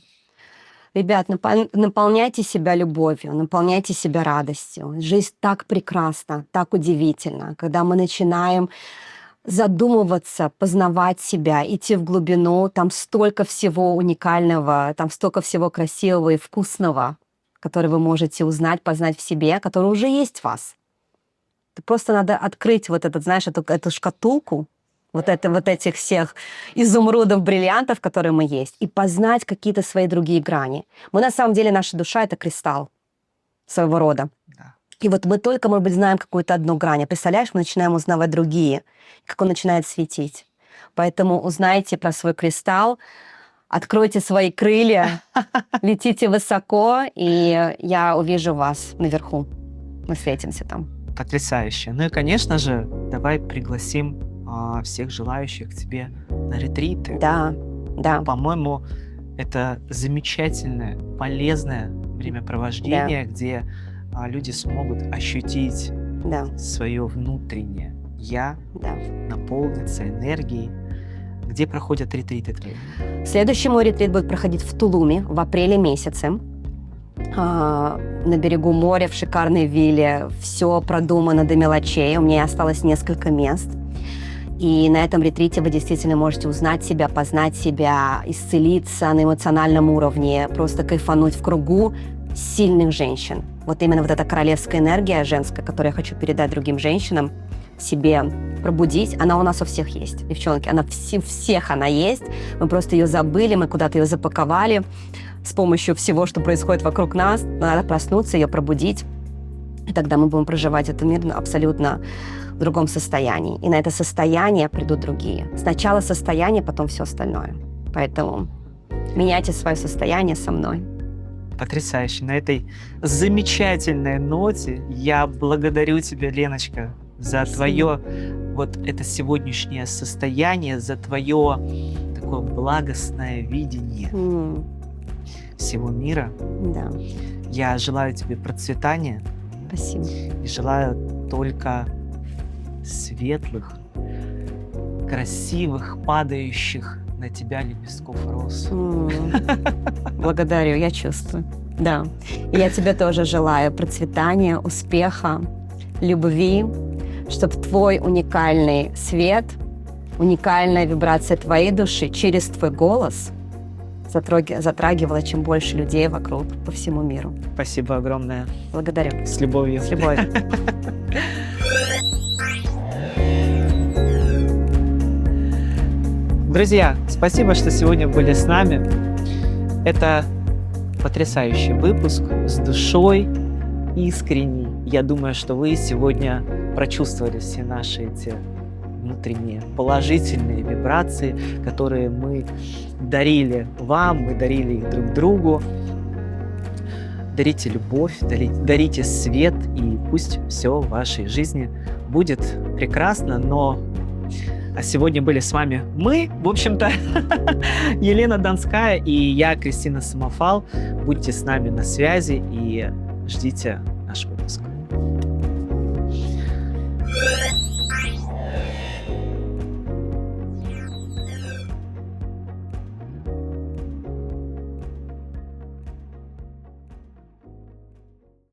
Ребят, наполняйте себя любовью, наполняйте себя радостью. Жизнь так прекрасна, так удивительна, когда мы начинаем задумываться, познавать себя, идти в глубину. Там столько всего уникального, там столько всего красивого и вкусного, которое вы можете узнать, познать в себе, которое уже есть в вас. Просто надо открыть вот этот, знаешь, эту шкатулку, вот этих всех изумрудов, бриллиантов, которые мы есть, и познать какие-то свои другие грани. Мы на самом деле, наша душа — это кристалл своего рода. Да. И вот мы только, может быть, знаем какую-то одну грань. А представляешь, мы начинаем узнавать другие, как он начинает светить. Поэтому узнайте про свой кристалл, откройте свои крылья, летите высоко, и я увижу вас наверху. Мы встретимся там. Потрясающе. Ну и, конечно же, давай пригласим всех желающих к тебе на ретриты. Да, да. По-моему, это замечательное, полезное времяпровождение, где люди смогут ощутить Да, свое внутреннее «я», да. наполниться энергией. Где проходят ретриты твои? Следующий мой ретрит будет проходить в Тулуме в апреле месяце. На берегу моря, в шикарной вилле. Все продумано до мелочей. У меня осталось несколько мест. И на этом ретрите вы действительно можете узнать себя, познать себя, исцелиться на эмоциональном уровне, просто кайфануть в кругу сильных женщин. Вот именно вот эта королевская энергия женская, которую я хочу передать другим женщинам, себе пробудить, она у нас у всех есть, девчонки. Она всех она есть. Мы просто ее забыли, мы куда-то ее запаковали с помощью всего, что происходит вокруг нас. Надо проснуться, ее пробудить. И тогда мы будем проживать этот мир абсолютно в другом состоянии. И на это состояние придут другие. Сначала состояние, потом все остальное. Поэтому меняйте свое состояние со мной. Потрясающе. На этой замечательной ноте я благодарю тебя, Леночка, за твое вот это сегодняшнее состояние, за твое такое благостное видение всего мира. Да, Я желаю тебе процветания спасибо. и желаю только светлых, красивых, падающих на тебя лепестков роз. Благодарю, я чувствую. Да. И я тебе тоже желаю процветания, успеха, любви, чтобы твой уникальный свет, уникальная вибрация твоей души через твой голос затрагивала чем больше людей вокруг, по всему миру. Спасибо огромное. Благодарю. С любовью. С любовью. Друзья, спасибо, что сегодня были с нами. Это потрясающий выпуск с душой, искренний. Я думаю, что вы сегодня прочувствовали все наши эти внутренние положительные вибрации, которые мы дарили вам, мы дарили их друг другу. Дарите любовь, дарите свет, и пусть все в вашей жизни будет прекрасно, но... А сегодня были с вами мы, в общем-то, Елена Донская и я, Кристина Самофал. Будьте с нами на связи и ждите